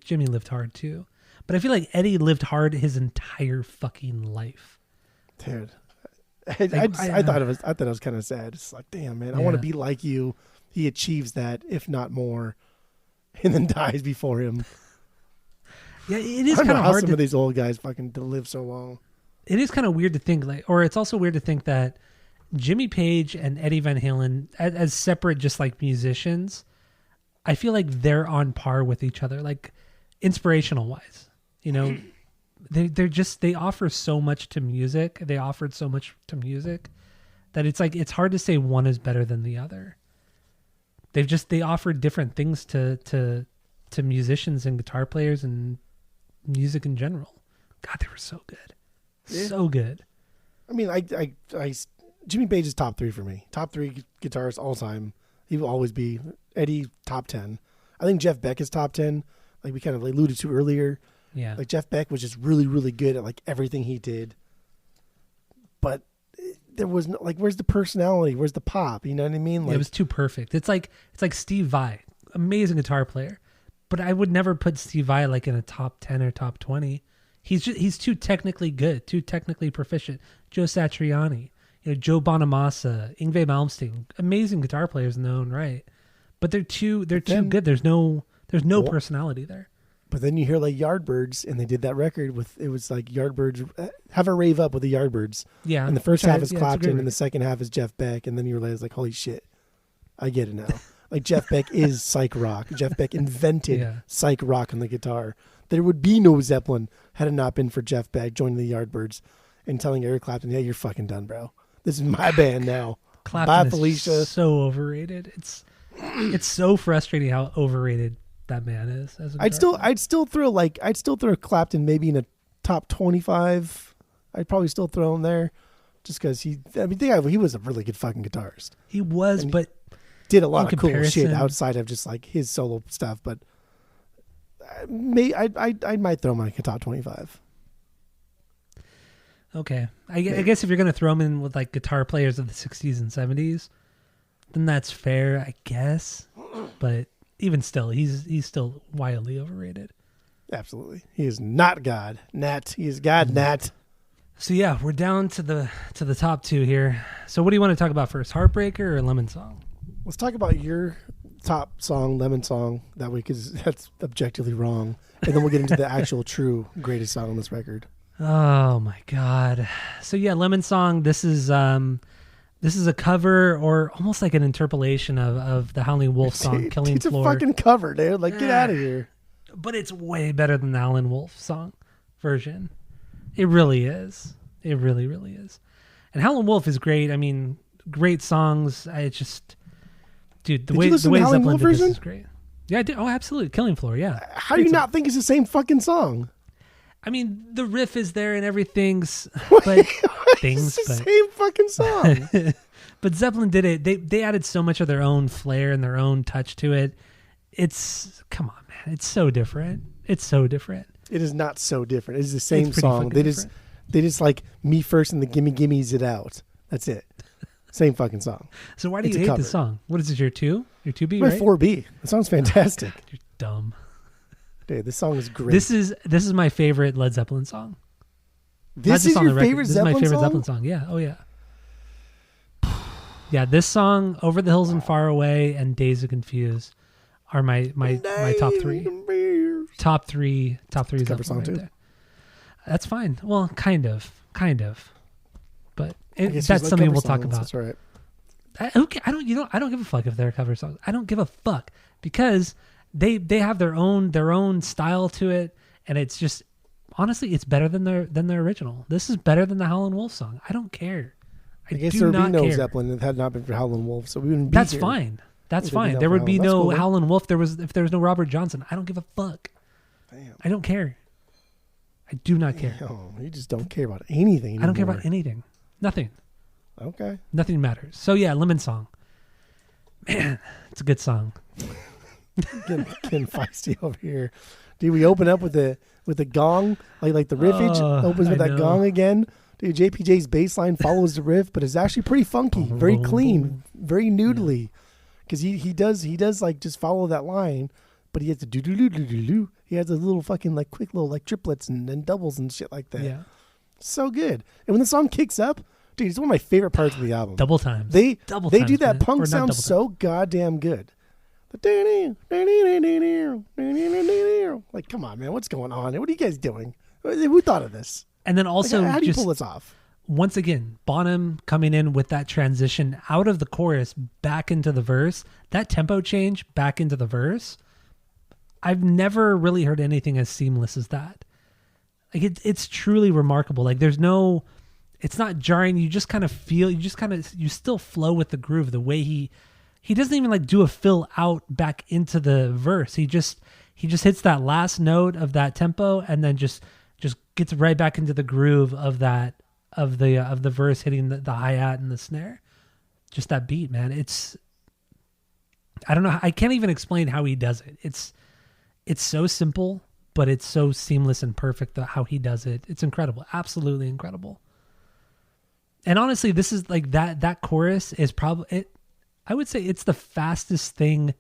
Speaker 2: Jimmy lived hard too. But I feel like Eddie lived hard his entire fucking life.
Speaker 1: Dude, I thought it was kind of sad. It's like, damn, man, I want to be like you. He achieves that, if not more, and then dies before him.
Speaker 2: Yeah, it is kind of hard.
Speaker 1: Some of these old guys fucking to live so long.
Speaker 2: It is kind of weird to think or it's also weird to think that Jimmy Page and Eddie Van Halen, as separate, just like musicians, I feel like they're on par with each other, like inspirational wise. They offer so much to music. They offered so much to music that it's like it's hard to say one is better than the other. They offered different things to musicians and guitar players and music in general. God, they were so good. Yeah. So good.
Speaker 1: I mean, Jimmy Page is top 3 for me. Top 3 guitarists all time. He will always be. Eddie, top 10. I think Jeff Beck is top 10. Like we kind of alluded to earlier.
Speaker 2: Yeah.
Speaker 1: Like Jeff Beck was just really, really good at like everything he did. But there was no, like, where's the personality? Where's the pop? You know what I mean? Like,
Speaker 2: it was too perfect. It's like Steve Vai, amazing guitar player. But I would never put Steve Vai like in a top 10 or top 20. He's too technically good, too technically proficient. Joe Satriani, Joe Bonamassa, Yngwie Malmsteen, amazing guitar players in their own right. But they're too good. There's no personality there.
Speaker 1: But then you hear like Yardbirds, and they did that record it was like Yardbirds, Have a Rave Up with the Yardbirds.
Speaker 2: Yeah.
Speaker 1: And the first half is Clapton, and the second half is Jeff Beck, and then you realize like, holy shit, I get it now. Like Jeff Beck is psych rock. Jeff Beck invented psych rock on the guitar. There would be no Zeppelin had it not been for Jeff Beck joining the Yardbirds and telling Eric Clapton, "Yeah, you're fucking done, bro. This is my band now."
Speaker 2: Clapton is so overrated. It's so frustrating how overrated that man is. I'd still throw Clapton maybe in a top 25. I'd probably still throw him there,
Speaker 1: just because he was a really good fucking guitarist.
Speaker 2: He was,
Speaker 1: And
Speaker 2: but
Speaker 1: did a lot
Speaker 2: in
Speaker 1: of cool shit
Speaker 2: comparison-
Speaker 1: outside of just like his solo stuff. But I might throw him like a top 25.
Speaker 2: okay. I guess if you're going to throw him in with like guitar players of the 60s and 70s, then that's fair, I guess. But even still, he's still wildly overrated.
Speaker 1: Absolutely, he is not God. Nat, he is God. Nat.
Speaker 2: So yeah, we're down to the top two here. So what do you want to talk about first, Heartbreaker or Lemon Song?
Speaker 1: Let's talk about your top song, Lemon Song, that week, because that's objectively wrong. And then we'll get into the actual true greatest song on this record.
Speaker 2: Oh my God. So yeah, Lemon Song, this is a cover or almost like an interpolation of the Howling Wolf song, Killing
Speaker 1: It's
Speaker 2: Floor.
Speaker 1: a fucking cover, dude. Like, get out of here.
Speaker 2: But it's way better than the Howlin' Wolf song version. It really is. It really, really is. And Howlin' Wolf is great. I mean, great songs. It's just, dude, the way
Speaker 1: Howlin'
Speaker 2: Zeppelin
Speaker 1: Wolf
Speaker 2: did this
Speaker 1: version?
Speaker 2: is great. Yeah, I did. Oh, absolutely. Killing Floor, yeah.
Speaker 1: How do you not think it's the same fucking song?
Speaker 2: I mean, the riff is there and everything's, but
Speaker 1: It's the same fucking song.
Speaker 2: but Zeppelin did it. They added so much of their own flair and their own touch to it. Come on, man. It's so different. It's so different.
Speaker 1: It is not so different. It is the same
Speaker 2: pretty
Speaker 1: song.
Speaker 2: fucking
Speaker 1: They just like Me First and the Gimme Gimmes It Out. That's it. Same fucking song.
Speaker 2: So why do
Speaker 1: It's
Speaker 2: you
Speaker 1: a
Speaker 2: hate
Speaker 1: cover.
Speaker 2: the song? What is it, your 2? Your 2B,
Speaker 1: My
Speaker 2: right?
Speaker 1: 4B. The song's fantastic.
Speaker 2: You're dumb.
Speaker 1: Dude, this song is great.
Speaker 2: This is my favorite Led Zeppelin song. Not
Speaker 1: This
Speaker 2: just
Speaker 1: is
Speaker 2: on
Speaker 1: your
Speaker 2: the record.
Speaker 1: favorite
Speaker 2: This
Speaker 1: Zeppelin
Speaker 2: is my favorite
Speaker 1: song?
Speaker 2: Zeppelin song. Yeah. Oh yeah. Yeah, this song, Over the Hills and Far Away, and Days of Confused are my top 3. Top three
Speaker 1: cover
Speaker 2: Zeppelin
Speaker 1: song
Speaker 2: right
Speaker 1: too?
Speaker 2: there. That's fine. Well, kind of. But
Speaker 1: I guess
Speaker 2: that's
Speaker 1: there's, like,
Speaker 2: something
Speaker 1: cover
Speaker 2: we'll talk
Speaker 1: songs,
Speaker 2: about.
Speaker 1: That's right.
Speaker 2: I don't give a fuck if they're cover songs. I don't give a fuck because they have their own style to it, and it's just honestly it's better than their original. This is better than the Howlin' Wolf song. I don't care.
Speaker 1: I guess
Speaker 2: do
Speaker 1: there would be
Speaker 2: not
Speaker 1: no
Speaker 2: care.
Speaker 1: Zeppelin if it had not been for Howlin' Wolf, so we wouldn't be
Speaker 2: That's
Speaker 1: here.
Speaker 2: fine. That's
Speaker 1: If there would be
Speaker 2: fine.
Speaker 1: no
Speaker 2: There would be
Speaker 1: Howlin'. That's
Speaker 2: no
Speaker 1: cool, though.
Speaker 2: Howlin' Wolf. If there was no Robert Johnson. I don't give a fuck.
Speaker 1: Damn.
Speaker 2: I don't care. I do not care.
Speaker 1: Oh, you just don't care about anything anymore.
Speaker 2: I don't care about anything. Nothing.
Speaker 1: Okay.
Speaker 2: Nothing matters. So yeah, Lemon Song. Man, it's a good song.
Speaker 1: Getting feisty over here. Dude, we open up with the gong, like the riffage opens with
Speaker 2: I
Speaker 1: that
Speaker 2: know.
Speaker 1: gong again. Dude, JPJ's bass line follows the riff, but it's actually pretty funky, very clean, very noodly. Because he does like just follow that line, but he has the do do do do do do. He has a little fucking like quick little like triplets and doubles and shit like that.
Speaker 2: Yeah.
Speaker 1: So good. And when the song kicks up, dude, it's one of my favorite parts of the album.
Speaker 2: Double times.
Speaker 1: They
Speaker 2: Double
Speaker 1: do
Speaker 2: times,
Speaker 1: that
Speaker 2: man. Or
Speaker 1: punk
Speaker 2: not
Speaker 1: sound
Speaker 2: double
Speaker 1: so goddamn good. Like, come on, man, what's going on? What are you guys doing? Who thought of this?
Speaker 2: And then
Speaker 1: Like,
Speaker 2: also
Speaker 1: how do you
Speaker 2: just
Speaker 1: pull this off?
Speaker 2: once again, Bonham coming in with that transition out of the chorus back into the verse, that tempo change back into the verse. I've never really heard anything as seamless as that. Like it's truly remarkable. Like it's not jarring. You just kind of feel, you still flow with the groove. The way he doesn't even like do a fill out back into the verse. He just hits that last note of that tempo and then just gets right back into the groove of that, of the verse hitting the hi-hat and the snare. Just that beat, man. I don't know. I can't even explain how he does it. It's so simple, but it's so seamless and perfect how he does it. It's incredible. Absolutely incredible. And honestly, this is like that chorus is probably I would say it's the fastest thing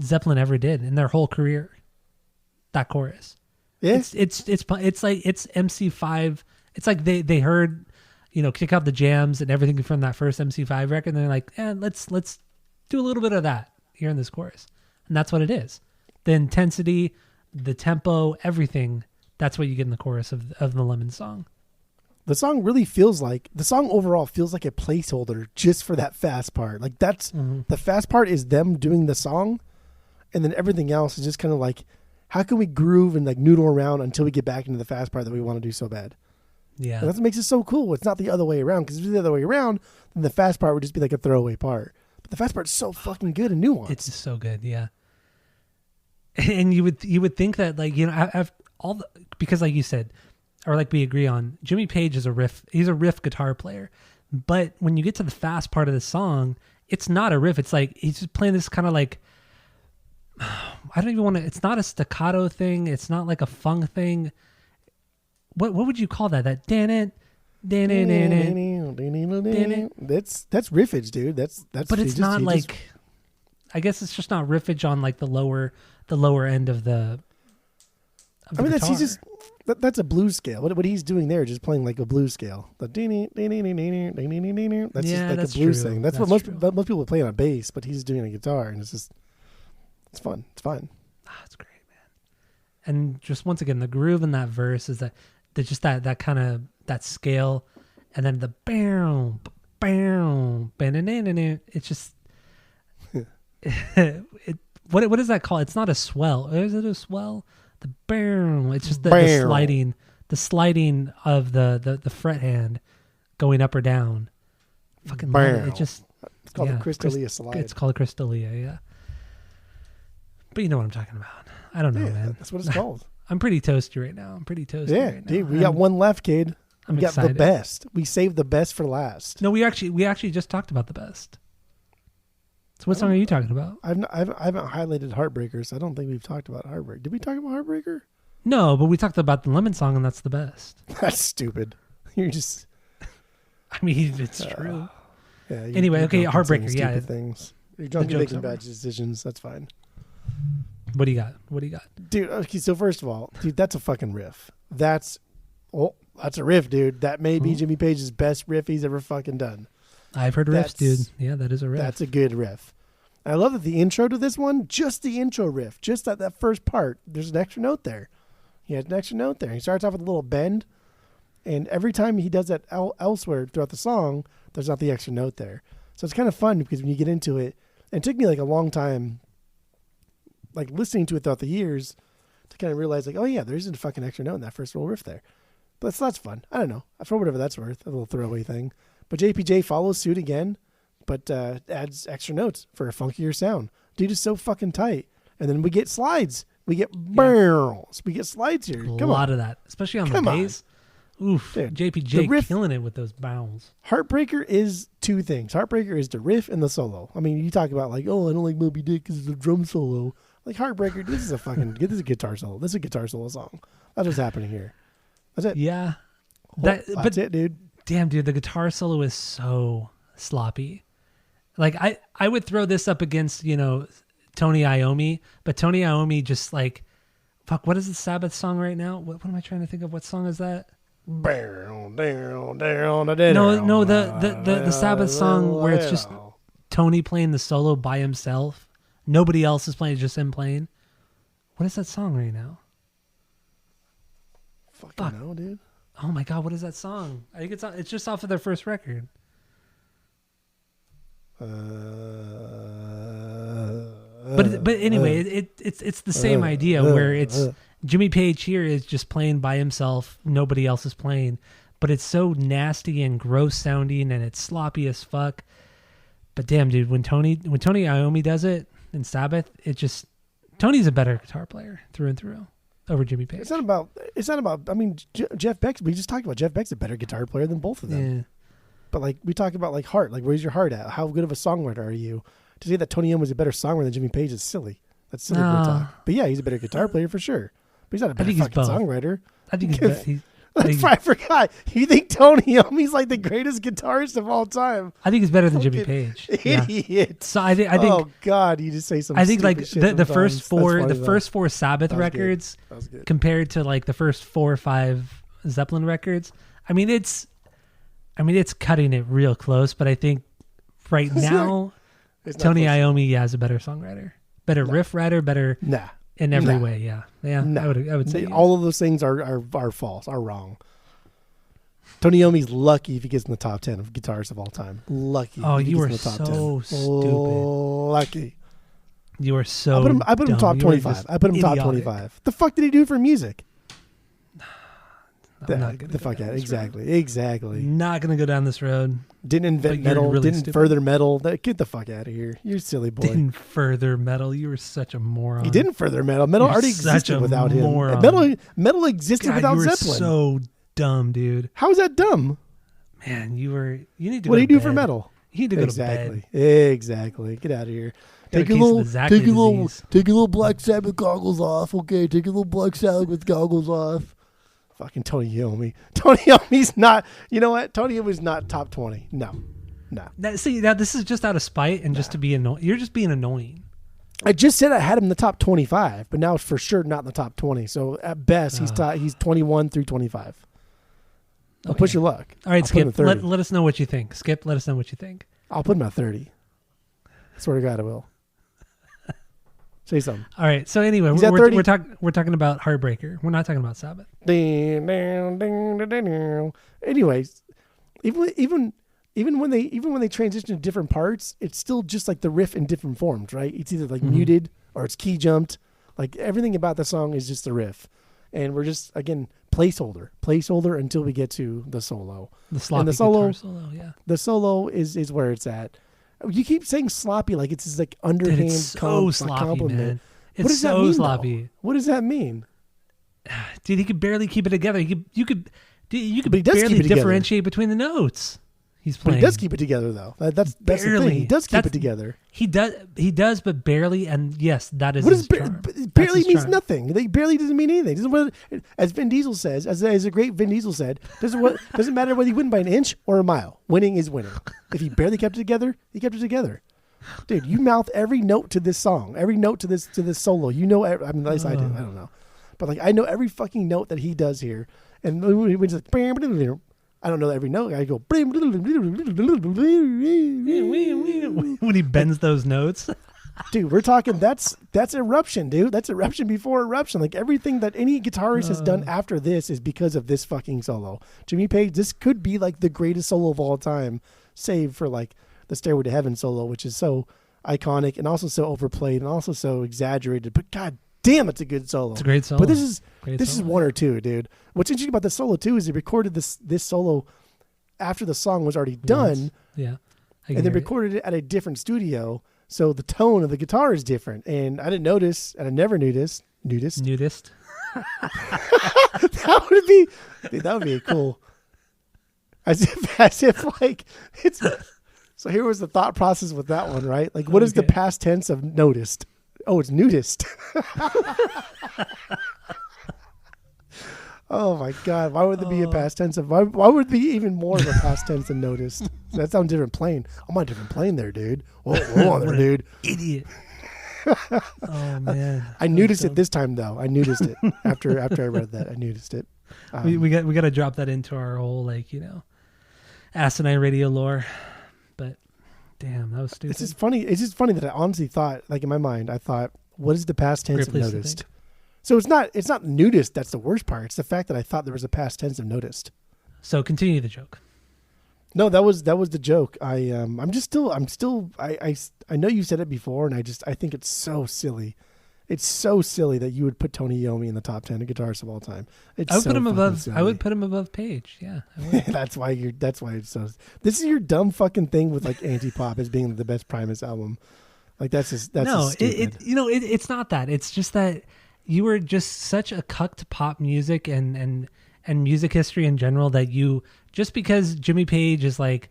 Speaker 2: Zeppelin ever did in their whole career. That chorus.
Speaker 1: Yeah.
Speaker 2: It's like it's MC5. It's like they heard, Kick Out the Jams and everything from that first MC5 record, and they're like, let's do a little bit of that here in this chorus. And that's what it is. The intensity, the tempo, everything, that's what you get in the chorus of the Lemon Song.
Speaker 1: The song overall feels like a placeholder just for that fast part. Like that's the fast part is them doing the song, and then everything else is just kind of like, how can we groove and like noodle around until we get back into the fast part that we want to do so bad?
Speaker 2: Yeah.
Speaker 1: And that's what makes it so cool. It's not the other way around, because if it was the other way around, then the fast part would just be like a throwaway part. But the fast part's so fucking good and nuanced.
Speaker 2: It's so good, yeah. And you would think that, like, I've because like you said, or like we agree on, Jimmy Page is he's a riff guitar player. But when you get to the fast part of the song, it's not a riff. It's like he's just playing this kind of like, I don't even want to, it's not a staccato thing. It's not like a funk thing. What would you call that? That that's
Speaker 1: riffage, dude. That's
Speaker 2: but it's not like, I guess it's just not riffage on like the lower end of the
Speaker 1: that's a blues scale. What he's doing there, just playing like a blues scale. That's just like a blues thing. That's what most people play on a bass, but he's doing a guitar, and it's fun. It's fine.
Speaker 2: It's great, man. And just once again, the groove in that verse is that that kind of that scale, and then the bam, bam, bam. It's just what is that called? It's not a swell. Is it a swell? The bam. It's just the sliding of the fret hand going up or down. Fucking love it. It's
Speaker 1: called the Crystalia slide.
Speaker 2: It's called a Crystalia, yeah. But you know what I'm talking about. I don't know, man.
Speaker 1: That's what it's called.
Speaker 2: I'm pretty toasty right now.
Speaker 1: Yeah, dude, we got one left, kid. We got
Speaker 2: excited.
Speaker 1: the best. We saved the best for last.
Speaker 2: No, we actually just talked about the best. So what song are you talking about?
Speaker 1: I haven't highlighted Heartbreaker, so I don't think we've talked about Heartbreaker. Did we talk about Heartbreaker?
Speaker 2: No, but we talked about the Lemon song, and that's the best.
Speaker 1: That's stupid. You're just...
Speaker 2: I mean, it's true.
Speaker 1: Yeah.
Speaker 2: Anyway, okay, Heartbreaker, yeah.
Speaker 1: Things. You're drunk and making bad decisions. That's fine.
Speaker 2: What do you got?
Speaker 1: Dude, okay, so first of all, dude, that's a fucking riff. That's a riff, dude. That may be Jimmy Page's best riff he's ever fucking done.
Speaker 2: I've heard riffs, dude. Yeah, that is a riff.
Speaker 1: That's a good riff. And I love that the intro to this one, just the intro riff, just that first part, there's an extra note there. He had an extra note there. He starts off with a little bend, and every time he does that elsewhere throughout the song, there's not the extra note there. So it's kind of fun because when you get into it, and it took me like a long time, like listening to it throughout the years, to kind of realize like, oh yeah, there isn't a fucking extra note in that first little riff there. But that's fun. I don't know. For whatever that's worth, a little throwaway thing. But JPJ follows suit again, but adds extra notes for a funkier sound. Dude is so fucking tight. And then we get slides. We get barrels. We get slides here.
Speaker 2: A lot of that, especially on the bass. Oof, dude, JPJ riff, killing it with those bounds.
Speaker 1: Heartbreaker is two things. Heartbreaker is the riff and the solo. I mean, you talk about like, oh, I don't like Moby Dick because it's a drum solo. Like Heartbreaker, this is a guitar solo. This is a guitar solo song. That's what's happening here. That's it.
Speaker 2: Yeah.
Speaker 1: That's it, dude.
Speaker 2: Damn, dude, the guitar solo is so sloppy. Like I would throw this up against, Tony Iommi, but Tony Iommi just like, fuck, what is the Sabbath song right now? What am I trying to think of? What song is that? No, the Sabbath song where it's just Tony playing the solo by himself. Nobody else is playing, it's just him playing. What is that song right now?
Speaker 1: Fucking no, dude.
Speaker 2: Oh my god, what is that song? I think it's just off of their first record. But anyway, it's the same idea where it's Jimmy Page here is just playing by himself, nobody else is playing, but it's so nasty and gross sounding and it's sloppy as fuck. But damn, dude, when Tony Iommi does it in Sabbath, Tony's a better guitar player through and through over Jimmy Page.
Speaker 1: It's not about. I mean, Jeff Beck. We just talked about Jeff Beck's a better guitar player than both of them. Yeah. But like we talk about like heart. Like where's your heart at? How good of a songwriter are you? To say that Tony Iommi was a better songwriter than Jimmy Page is silly. That's silly talk. But yeah, he's a better guitar player for sure. But he's not a better fucking songwriter.
Speaker 2: I think he's
Speaker 1: That's why I forgot. You think Tony Iommi's like the greatest guitarist of all time?
Speaker 2: I think he's better than Jimmy Page.
Speaker 1: Idiot. Yeah.
Speaker 2: So I think.
Speaker 1: Oh God, you just say some.
Speaker 2: I think like the first
Speaker 1: four
Speaker 2: Sabbath records compared to like the first 4 or 5 Zeppelin records. I mean it's cutting it real close, but I think right now Tony Iommi is a better songwriter, better riff writer, better. In every way, yeah. No. I would say
Speaker 1: all of those things are false, are wrong. Tony Iommi's lucky if he gets in the top 10 of guitarists of all time. Lucky.
Speaker 2: Oh, you are so stupid.
Speaker 1: Lucky.
Speaker 2: You are so.
Speaker 1: I put him top 25. I put him top 25. The fuck did he do for music? The fuck out. Exactly.
Speaker 2: Not gonna go down this road.
Speaker 1: Didn't invent metal. Really didn't further metal. Get the fuck out of here. You're a silly boy.
Speaker 2: Didn't further metal. You were such a moron.
Speaker 1: He didn't further metal. Metal already existed without him. Metal existed without Zeppelin.
Speaker 2: So dumb, dude.
Speaker 1: How is that dumb?
Speaker 2: Man, you need to
Speaker 1: What
Speaker 2: go
Speaker 1: do you
Speaker 2: to
Speaker 1: do for
Speaker 2: bed.
Speaker 1: metal?
Speaker 2: You need to go
Speaker 1: Exactly.
Speaker 2: to bed.
Speaker 1: Exactly. Get out of here.
Speaker 2: Got a
Speaker 1: Take your
Speaker 2: case of
Speaker 1: little,
Speaker 2: the Zachley
Speaker 1: take your little,
Speaker 2: disease.
Speaker 1: take your little Black Sabbath goggles off. Okay, take your little Black Sabbath goggles off. Fucking Tony Iommi. Tony Iommi's not. You know what? Tony Iommi's not top 20. No.
Speaker 2: Now this is just out of spite and just to be annoying. You're just being annoying.
Speaker 1: I just said I had him in the top 25, but now it's for sure not in the top 20. So at best, he's 21 through 25. I'll push your luck.
Speaker 2: All right,
Speaker 1: I'll put him
Speaker 2: Skip.
Speaker 1: at 30.
Speaker 2: Let us know what you think. Skip, let us know what you think.
Speaker 1: I'll put him at 30. I swear to God, I will. Say something.
Speaker 2: All right. So anyway,
Speaker 1: He's at 30.
Speaker 2: we're talking about Heartbreaker. We're not talking about Sabbath.
Speaker 1: Anyways, even when they transition to different parts, it's still just like the riff in different forms, right? It's either like muted or it's key jumped. Like everything about the song is just the riff, and we're just again placeholder until we get to the solo.
Speaker 2: The sloppy
Speaker 1: and the solo,
Speaker 2: guitar solo, yeah.
Speaker 1: The solo is where it's at. You keep saying sloppy like it's this like underhand
Speaker 2: Dude, it's so sloppy,
Speaker 1: compliment.
Speaker 2: man. It's
Speaker 1: What does
Speaker 2: so
Speaker 1: that mean,
Speaker 2: sloppy.
Speaker 1: though? What does that mean?
Speaker 2: Dude, he could barely keep it together. You could
Speaker 1: But he does
Speaker 2: barely
Speaker 1: keep it together.
Speaker 2: differentiate between the notes he's
Speaker 1: But
Speaker 2: playing.
Speaker 1: he does keep it together, though. That's the thing. He does keep it together.
Speaker 2: He does, but barely. And yes, that is
Speaker 1: What
Speaker 2: his
Speaker 1: does
Speaker 2: charm.
Speaker 1: barely
Speaker 2: his
Speaker 1: means
Speaker 2: charm.
Speaker 1: nothing. They barely doesn't mean anything. As Vin Diesel says, as a great Vin Diesel said, doesn't matter whether you win by an inch or a mile. Winning is winning. If he barely kept it together, he kept it together. Dude, you mouth every note to this song, every note to this solo. You know, I mean, at least I do. I don't know, but like I know every fucking note that he does here. And when he's like, I don't know every note. I go
Speaker 2: when he bends those notes.
Speaker 1: Dude, we're talking that's Eruption, dude. That's Eruption before Eruption. Like everything that any guitarist has done after this is because of this fucking solo. Jimmy Page, this could be like the greatest solo of all time, save for like the Stairway to Heaven solo, which is so iconic and also so overplayed and also so exaggerated. But god damn, it's a good solo.
Speaker 2: It's a great solo.
Speaker 1: But this is
Speaker 2: solo.
Speaker 1: one or two, dude. What's interesting about the solo too is they recorded this solo after the song was already done.
Speaker 2: Yeah.
Speaker 1: And they recorded it at a different studio. So the tone of the guitar is different. And I didn't notice, and I never nudist.
Speaker 2: Nudist.
Speaker 1: That would be cool. As if like it's. So here was the thought process with that one, right? Like, what is the past tense of noticed? Oh, it's nudist. Oh my God! Why would there be a past tense of? Why would it be even more of a past tense than noticed? That sounds different plane. I'm on a different plane there, dude. Whoa there, dude.
Speaker 2: Idiot. Oh man!
Speaker 1: I nudist it this time though. I nudist it after I read that. I nudist it.
Speaker 2: We got to drop that into our whole asinine radio lore. But damn, that was stupid.
Speaker 1: It's just funny. It's just funny that I honestly thought, like in my mind, I thought, what is the past tense of noticed? So it's not nudist. That's the worst part. It's the fact that I thought there was a past tense of noticed.
Speaker 2: So continue the joke.
Speaker 1: No, that was the joke. I know you said it before, and I think it's so silly. It's so silly that you would put Tony Iommi in the top 10 of guitarists of all time. I
Speaker 2: would put him above Page. Yeah, I would.
Speaker 1: That's why it's so. This is your dumb fucking thing with like anti-pop as being the best Primus album. Like that's just stupid.
Speaker 2: It's not that. It's just that you were just such a cuck to pop music and music history in general that you, just because Jimmy Page is like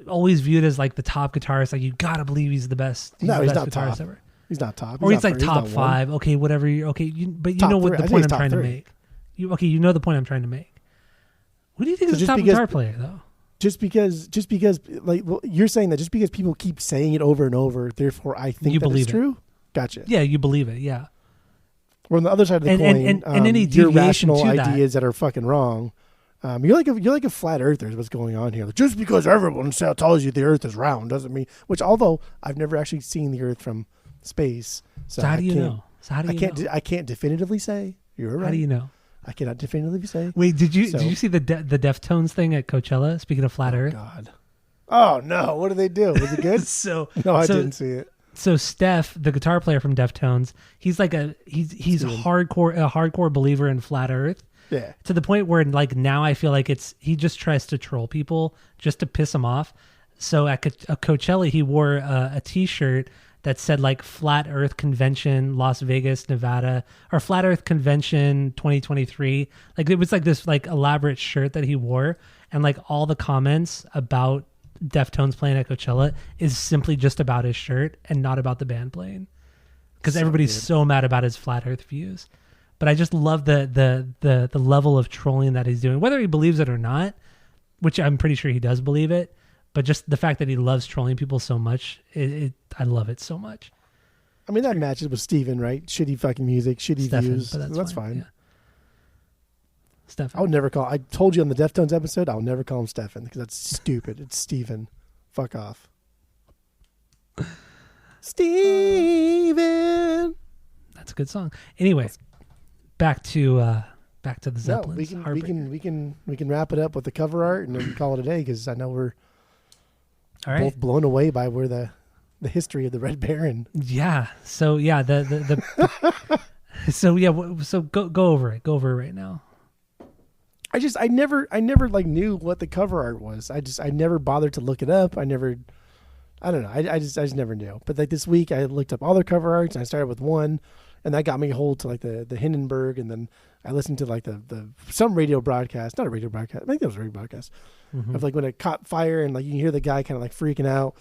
Speaker 2: always viewed as like the top guitarist, like you gotta believe he's the best. He's
Speaker 1: not
Speaker 2: guitarist
Speaker 1: top.
Speaker 2: ever.
Speaker 1: He's not top.
Speaker 2: Or he's like top five. Okay, whatever. But you know what the point I'm trying to make. You know the point I'm trying to make. Who do you think is the top guitar player though?
Speaker 1: Just because, like, well, you're saying that just because people keep saying it over and over, therefore I think that it's true. Gotcha.
Speaker 2: Yeah, you believe it. Yeah.
Speaker 1: We're on the other side of the coin,
Speaker 2: and any
Speaker 1: your
Speaker 2: deviation
Speaker 1: rational
Speaker 2: to
Speaker 1: ideas that are fucking wrong. You're like a flat earther is what's going on here. Like, just because everyone tells you the Earth is round doesn't mean. Which, although I've never actually seen the Earth from space, so
Speaker 2: how do you know?
Speaker 1: I can't definitively say. You're right.
Speaker 2: How do you know?
Speaker 1: I cannot definitively say.
Speaker 2: Wait, did you see the Deftones thing at Coachella? Speaking of flat Earth.
Speaker 1: God. Oh no! What did they do? Was it good? No, I didn't see it.
Speaker 2: So Steph, the guitar player from Deftones, he's like he's a hardcore believer in flat Earth.
Speaker 1: Yeah.
Speaker 2: To the point where like now I feel like he just tries to troll people just to piss them off. So at Coachella he wore a T-shirt that said like Flat Earth Convention, Las Vegas, Nevada, or Flat Earth Convention 2023. Like it was like this like elaborate shirt that he wore, and like all the comments about Deftones playing at Coachella is simply just about his shirt and not about the band playing, because everybody's so mad about his flat Earth views. But I just love the level of trolling that he's doing, whether he believes it or not, which I'm pretty sure he does believe it. But just the fact that he loves trolling people so much, I love it so much.
Speaker 1: I mean, that matches with Steven, right? Shitty fucking music, shitty
Speaker 2: Stefan,
Speaker 1: views.
Speaker 2: but
Speaker 1: That's fine.
Speaker 2: Yeah. Stefan.
Speaker 1: I would never call. I told you on the Deftones episode, I'll never call him Stefan because that's stupid. It's Steven. Fuck off. Steven.
Speaker 2: That's a good song. Anyway, back to the Zeppelins.
Speaker 1: No, we can wrap it up with the cover art and then call it a day, because I know we're both blown away by where the history of the Red Baron.
Speaker 2: Yeah. So yeah, so go over it. Go over it right now.
Speaker 1: I never like knew what the cover art was. I never bothered to look it up. I don't know. I just never knew. But like this week I looked up all their cover arts, and I started with one, and that got me hold to like the Hindenburg, and then I listened to like the some radio broadcast, not a radio broadcast, I think that was a radio broadcast, of like when it caught fire, and like you can hear the guy kind of like freaking out.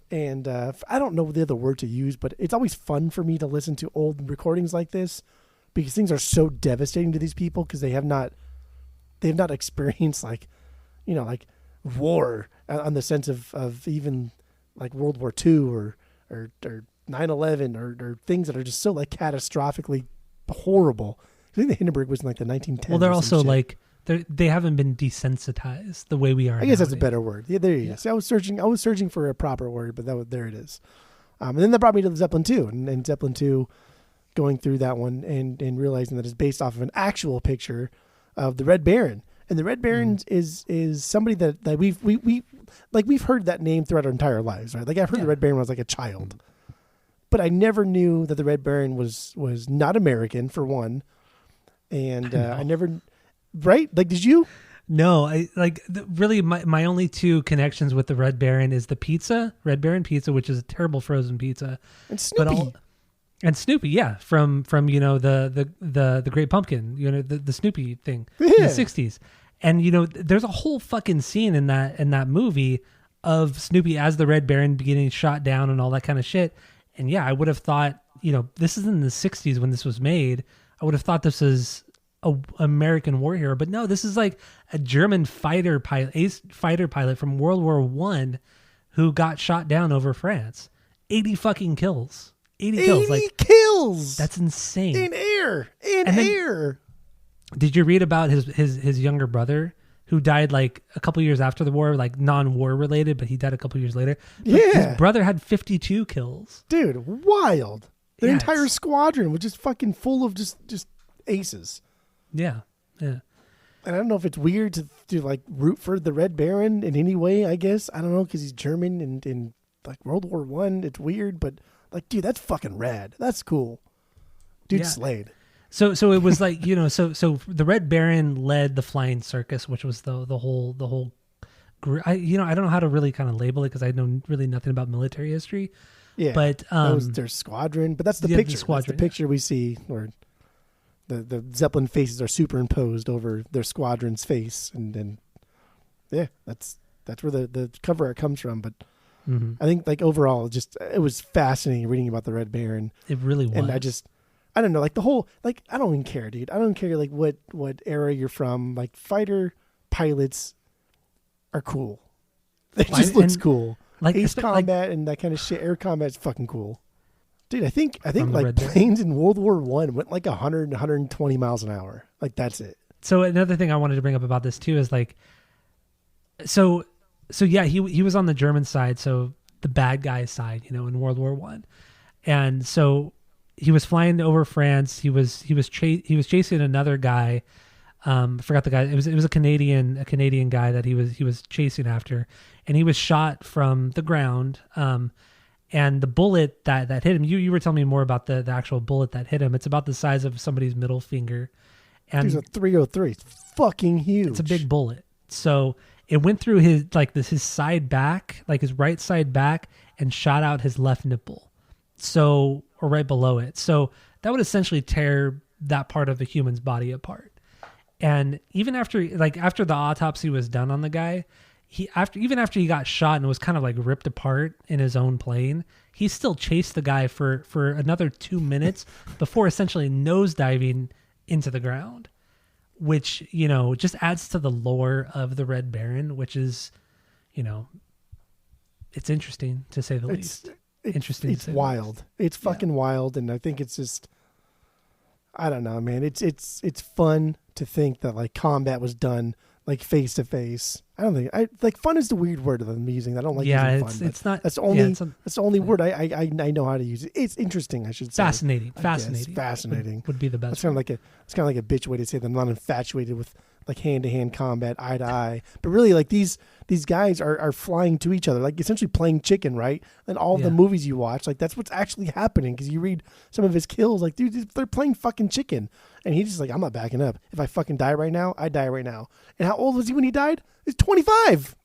Speaker 1: And I don't know the other word to use, but it's always fun for me to listen to old recordings like this, because things are so devastating to these people, because they have not experienced like war on the sense of even like World War II or 9/11 or things that are just so like catastrophically horrible. I think the Hindenburg was in like the 1910s.
Speaker 2: Well, they're also like they haven't been desensitized the way we are.
Speaker 1: I guess that's a better word. Yeah, there you go. See, I was searching for a proper word, but there it is. And then that brought me to the Zeppelin 2, and Zeppelin 2, going through that one and realizing that it's based off of an actual picture of the Red Baron. And the Red Baron is somebody that we've heard that name throughout our entire lives, right? Like I've heard the Red Baron when I was like a child, but I never knew that the Red Baron was not American, for one, and I never, right? Like, did you?
Speaker 2: No, I like really my only two connections with the Red Baron is the pizza, Red Baron pizza, which is a terrible frozen pizza,
Speaker 1: and Snoopy.
Speaker 2: And Snoopy, yeah, from the Great Pumpkin, the Snoopy thing in the 60s. And there's a whole fucking scene in that movie of Snoopy as the Red Baron getting shot down and all that kind of shit. And yeah, I would have thought, this is in the 60s when this was made. I would have thought this is a American war hero, but no, this is like a German fighter pilot from World War I who got shot down over France. 80 fucking kills. 80 kills. Like,
Speaker 1: kills.
Speaker 2: That's insane.
Speaker 1: In air.
Speaker 2: Did you read about his younger brother who died like a couple years after the war, like non-war related, but he died a couple years later? But his brother had 52 kills.
Speaker 1: Dude, wild. Their entire squadron was just fucking full of just aces.
Speaker 2: Yeah. Yeah.
Speaker 1: And I don't know if it's weird to like root for the Red Baron in any way, I guess. I don't know, because he's German and in like World War I. It's weird, but like, dude, that's fucking rad. That's cool. Dude, slayed.
Speaker 2: So it was like, so the Red Baron led the Flying Circus, which was the whole group. I don't know how to really kind of label it, because I know really nothing about military history. Yeah. But
Speaker 1: that was their squadron. But that's the picture. That's the picture we see where the Zeppelin faces are superimposed over their squadron's face, and then that's where the cover art comes from. But I think like overall, it was fascinating reading about the Red Baron.
Speaker 2: It really was.
Speaker 1: And I don't know, like the whole, like, I don't even care, dude. I don't care like what era you're from. Like fighter pilots are cool. It just looks cool. Like ace combat and that kind of shit. Air combat is fucking cool. Dude, I think like planes in World War I went like 100, 120 miles an hour. Like that's it.
Speaker 2: So another thing I wanted to bring up about this too is like, so yeah, he was on the German side, so the bad guy side, in World War I, and so he was flying over France. He was chasing another guy. I forgot the guy. It was a Canadian guy that he was chasing after, and he was shot from the ground. And the bullet that hit him, you were telling me more about the actual bullet that hit him. It's about the size of somebody's middle finger. And
Speaker 1: he's a 303. It's fucking huge.
Speaker 2: It's a big bullet. So it went through his side back, like his right side back, and shot out his left nipple. So, or right below it. So that would essentially tear that part of a human's body apart. And even after the autopsy was done on the guy, even after he got shot and was kind of like ripped apart in his own plane, he still chased the guy for another 2 minutes before essentially nosediving into the ground, which, just adds to the lore of the Red Baron, which is, it's interesting to say the least. Interesting.
Speaker 1: It's wild. It's fucking wild. And I think it's just, I don't know, man. It's fun to think that like combat was done like face to face. I don't think fun is the weird word that I'm using. I don't like using fun. It's not. That's the only word I know how to use it. It's interesting, I should say.
Speaker 2: Fascinating would be the best.
Speaker 1: It's kind of like a bitch way to say that I'm not infatuated with like hand to hand combat, eye to eye. But really, like these guys are flying to each other, like essentially playing chicken, right? And all the movies you watch, like that's what's actually happening. Because you read some of his kills, like dude, they're playing fucking chicken, and he's just like, I'm not backing up. If I fucking die right now, I die right now. And how old was he when he died? He's 25.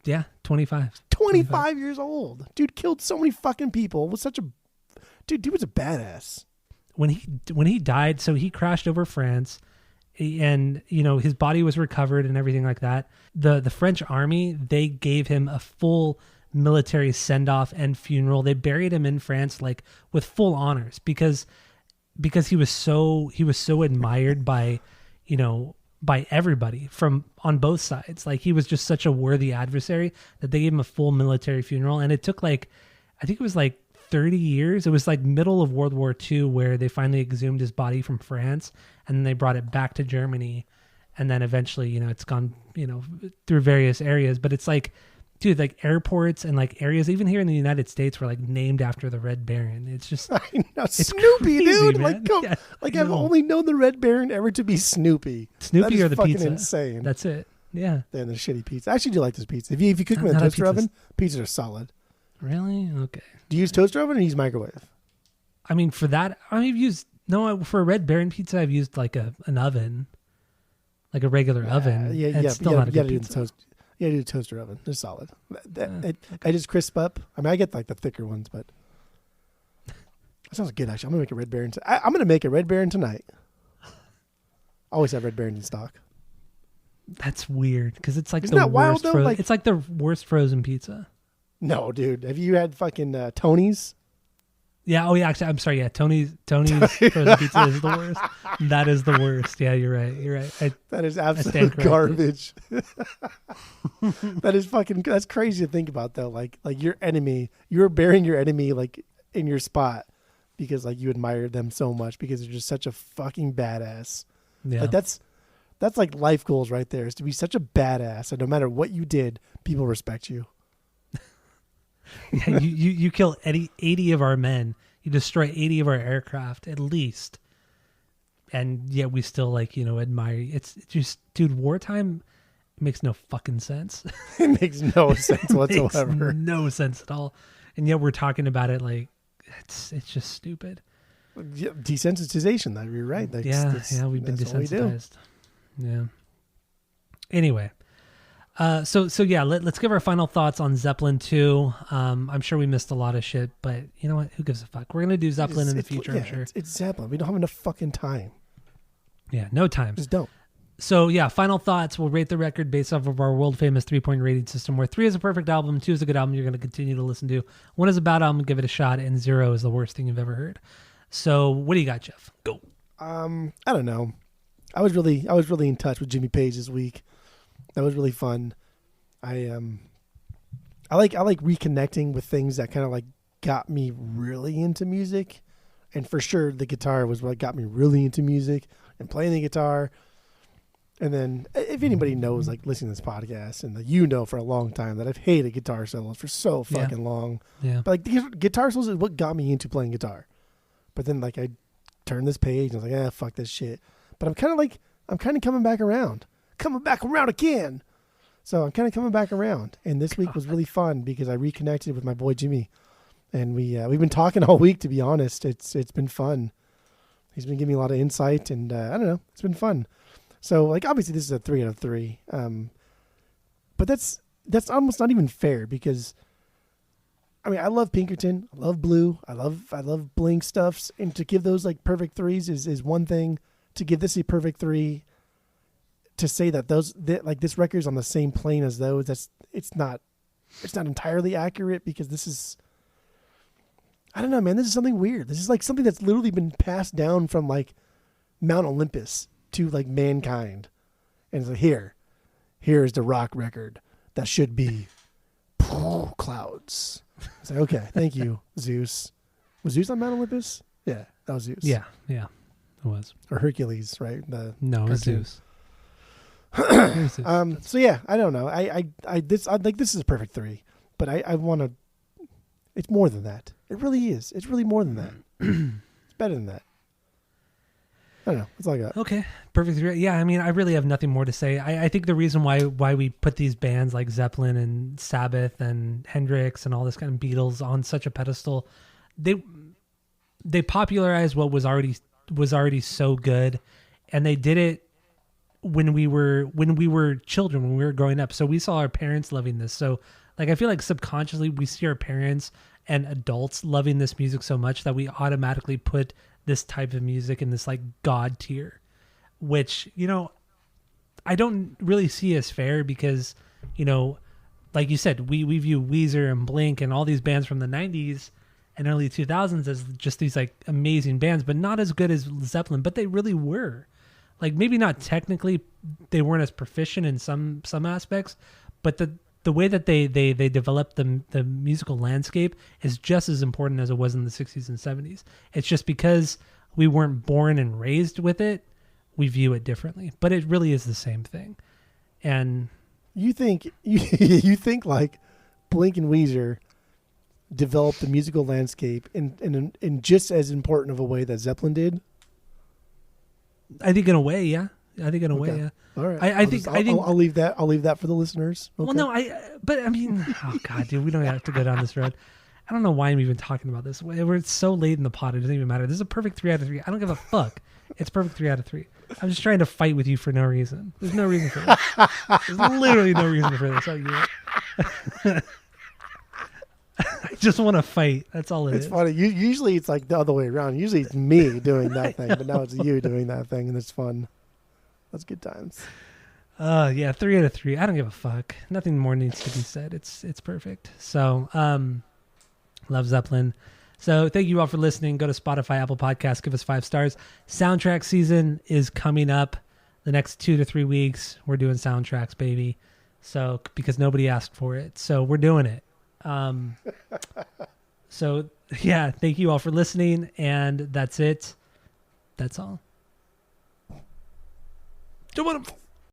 Speaker 2: Yeah, 25.
Speaker 1: 25 years old. Dude killed so many fucking people. Was such a dude was a badass.
Speaker 2: When he died, so he crashed over France, and his body was recovered and everything like that. The French army, they gave him a full military send-off and funeral. They buried him in France like with full honors because he was so admired by by everybody from on both sides. Like he was just such a worthy adversary that they gave him a full military funeral. And it took I think it was 30 years. It was middle of World War II where they finally exhumed his body from France and then they brought it back to Germany. And then eventually, it's gone, through various areas, but it's dude, airports and areas, even here in the United States, were named after the Red Baron. It's just,
Speaker 1: I know,
Speaker 2: it's
Speaker 1: Snoopy,
Speaker 2: crazy,
Speaker 1: dude.
Speaker 2: man.
Speaker 1: I've only known the Red Baron ever to be Snoopy.
Speaker 2: Snoopy or the
Speaker 1: fucking
Speaker 2: pizza.
Speaker 1: Insane.
Speaker 2: That's it. Yeah.
Speaker 1: And the shitty pizza. I actually do like this pizza. If you cook them in a toaster oven, pizzas are solid.
Speaker 2: Really? Okay.
Speaker 1: Do you use toaster oven or use microwave?
Speaker 2: I mean, for that, for a Red Baron pizza, I've used an oven, like a regular oven.
Speaker 1: Yeah,
Speaker 2: it's still not a good pizza.
Speaker 1: Yeah, I do the toaster oven. They're solid. I just crisp up. I mean, I get the thicker ones, but that sounds good. Actually, I'm gonna make a Red Baron. I'm gonna make a Red Baron tonight. I always have Red Barons in stock.
Speaker 2: That's weird because it's
Speaker 1: Isn't that wild, though?
Speaker 2: It's like the worst frozen pizza.
Speaker 1: No, dude. Have you had fucking Tony's?
Speaker 2: Yeah. Oh, yeah. Actually, I'm sorry. Yeah, Tony's frozen pizza is the worst. That is the worst. Yeah, you're right.
Speaker 1: That is absolute garbage. That's crazy to think about, though. Like your enemy, you're burying your enemy in your spot because you admired them so much because they're just such a fucking badass.
Speaker 2: Yeah.
Speaker 1: That's life goals right there, is to be such a badass, and no matter what you did, people respect you.
Speaker 2: Yeah, you kill 80 of our men. You destroy 80 of our aircraft at least. And yet we still admire you. It's just, dude, wartime makes no fucking sense.
Speaker 1: It makes no sense whatsoever.
Speaker 2: Makes no sense at all. And yet we're talking about it it's just stupid.
Speaker 1: Yeah, desensitization, though. You're right.
Speaker 2: We've been desensitized. Yeah. Anyway. So yeah, let's give our final thoughts on Zeppelin 2. I'm sure we missed a lot of shit, but you know what? Who gives a fuck? We're going to do Zeppelin in the future, I'm sure.
Speaker 1: It's Zeppelin. We don't have enough fucking time.
Speaker 2: Yeah, no time.
Speaker 1: Just don't.
Speaker 2: So yeah, final thoughts. We'll rate the record based off of our world famous 3-point rating system, where 3 is a perfect album, 2 is a good album you're going to continue to listen to, 1 is a bad album, give it a shot, and 0 is the worst thing you've ever heard. So what do you got, Jeff? Go.
Speaker 1: I don't know. I was really in touch with Jimmy Page this week. That was really fun. I like reconnecting with things that kind of got me really into music, and for sure the guitar was what got me really into music and playing the guitar. And then if anybody knows, listening to this podcast, and for a long time that I've hated guitar solos for so fucking long.
Speaker 2: Yeah.
Speaker 1: But guitar solos is what got me into playing guitar. But then I turned this page and I was like, fuck this shit. But I'm kind of coming back around. Coming back around again. So I'm kind of coming back around. And this week was really fun because I reconnected with my boy Jimmy. And we've been talking all week, to be honest. It's been fun. He's been giving me a lot of insight, and I don't know, it's been fun. So obviously this is a 3 out of 3. But that's almost not even fair because I mean, I love Pinkerton. I love Blue. I love Blink stuffs. And to give those like perfect threes is one thing. To give this a perfect three, to say that like this record's on the same plane as those, it's not entirely accurate, because this is, I don't know, man. This is something weird. This is like something that's literally been passed down from like Mount Olympus to like mankind, and it's like here's the rock record that should be clouds. It's like, okay, thank you, Zeus. Was Zeus on Mount Olympus? Yeah, that was Zeus.
Speaker 2: Yeah, it was.
Speaker 1: Or Hercules, right?
Speaker 2: No, it was Zeus.
Speaker 1: So yeah, I don't know. I think this is a perfect three, but I want to. It's more than that. It really is. It's really more than that. It's better than that. I don't know. That's all I got.
Speaker 2: Okay, perfect three. Yeah, I mean, I really have nothing more to say. I think the reason why we put these bands like Zeppelin and Sabbath and Hendrix and all this kind of Beatles on such a pedestal, they popularized what was already so good, and they did it when we were children, when we were growing up. So we saw our parents loving this. So like, I feel like subconsciously we see our parents and adults loving this music so much that we automatically put this type of music in this like God tier, which, you know, I don't really see as fair, because, you know, like you said, we view Weezer and Blink and all these bands from the 90s and early 2000s as just these like amazing bands, but not as good as Zeppelin, but they really were. Like, maybe not technically, they weren't as proficient in some aspects, but the way that they developed the musical landscape is just as important as it was in the 60s and 70s. It's just because we weren't born and raised with it, we view it differently. But it really is the same thing. And
Speaker 1: you think you think like Blink and Weezer developed the musical landscape in just as important of a way that Zeppelin did?
Speaker 2: I think in a way, yeah. I think in a way, yeah.
Speaker 1: All right.
Speaker 2: I think
Speaker 1: I'll leave that for the listeners. Okay.
Speaker 2: Well, no, but I mean, oh God, dude, we don't have to go down this road. I don't know why I'm even talking about this. We're so late in the pod, it doesn't even matter. This is a perfect 3 out of 3. I don't give a fuck. It's perfect 3 out of 3. I'm just trying to fight with you for no reason. There's no reason for this. There's literally no reason for this. I just want to fight. That's all
Speaker 1: it's funny. Usually it's like the other way around. Usually it's me doing that thing, but now it's you doing that thing, and it's fun. That's good times.
Speaker 2: Yeah, 3 out of 3. I don't give a fuck. Nothing more needs to be said. It's perfect. So, love Zeppelin. So thank you all for listening. Go to Spotify, Apple Podcasts, give us 5 stars. Soundtrack season is coming up the next 2 to 3 weeks. We're doing soundtracks, baby. So, because nobody asked for it. So we're doing it. So yeah, thank you all for listening, and that's it. That's all. Don't want to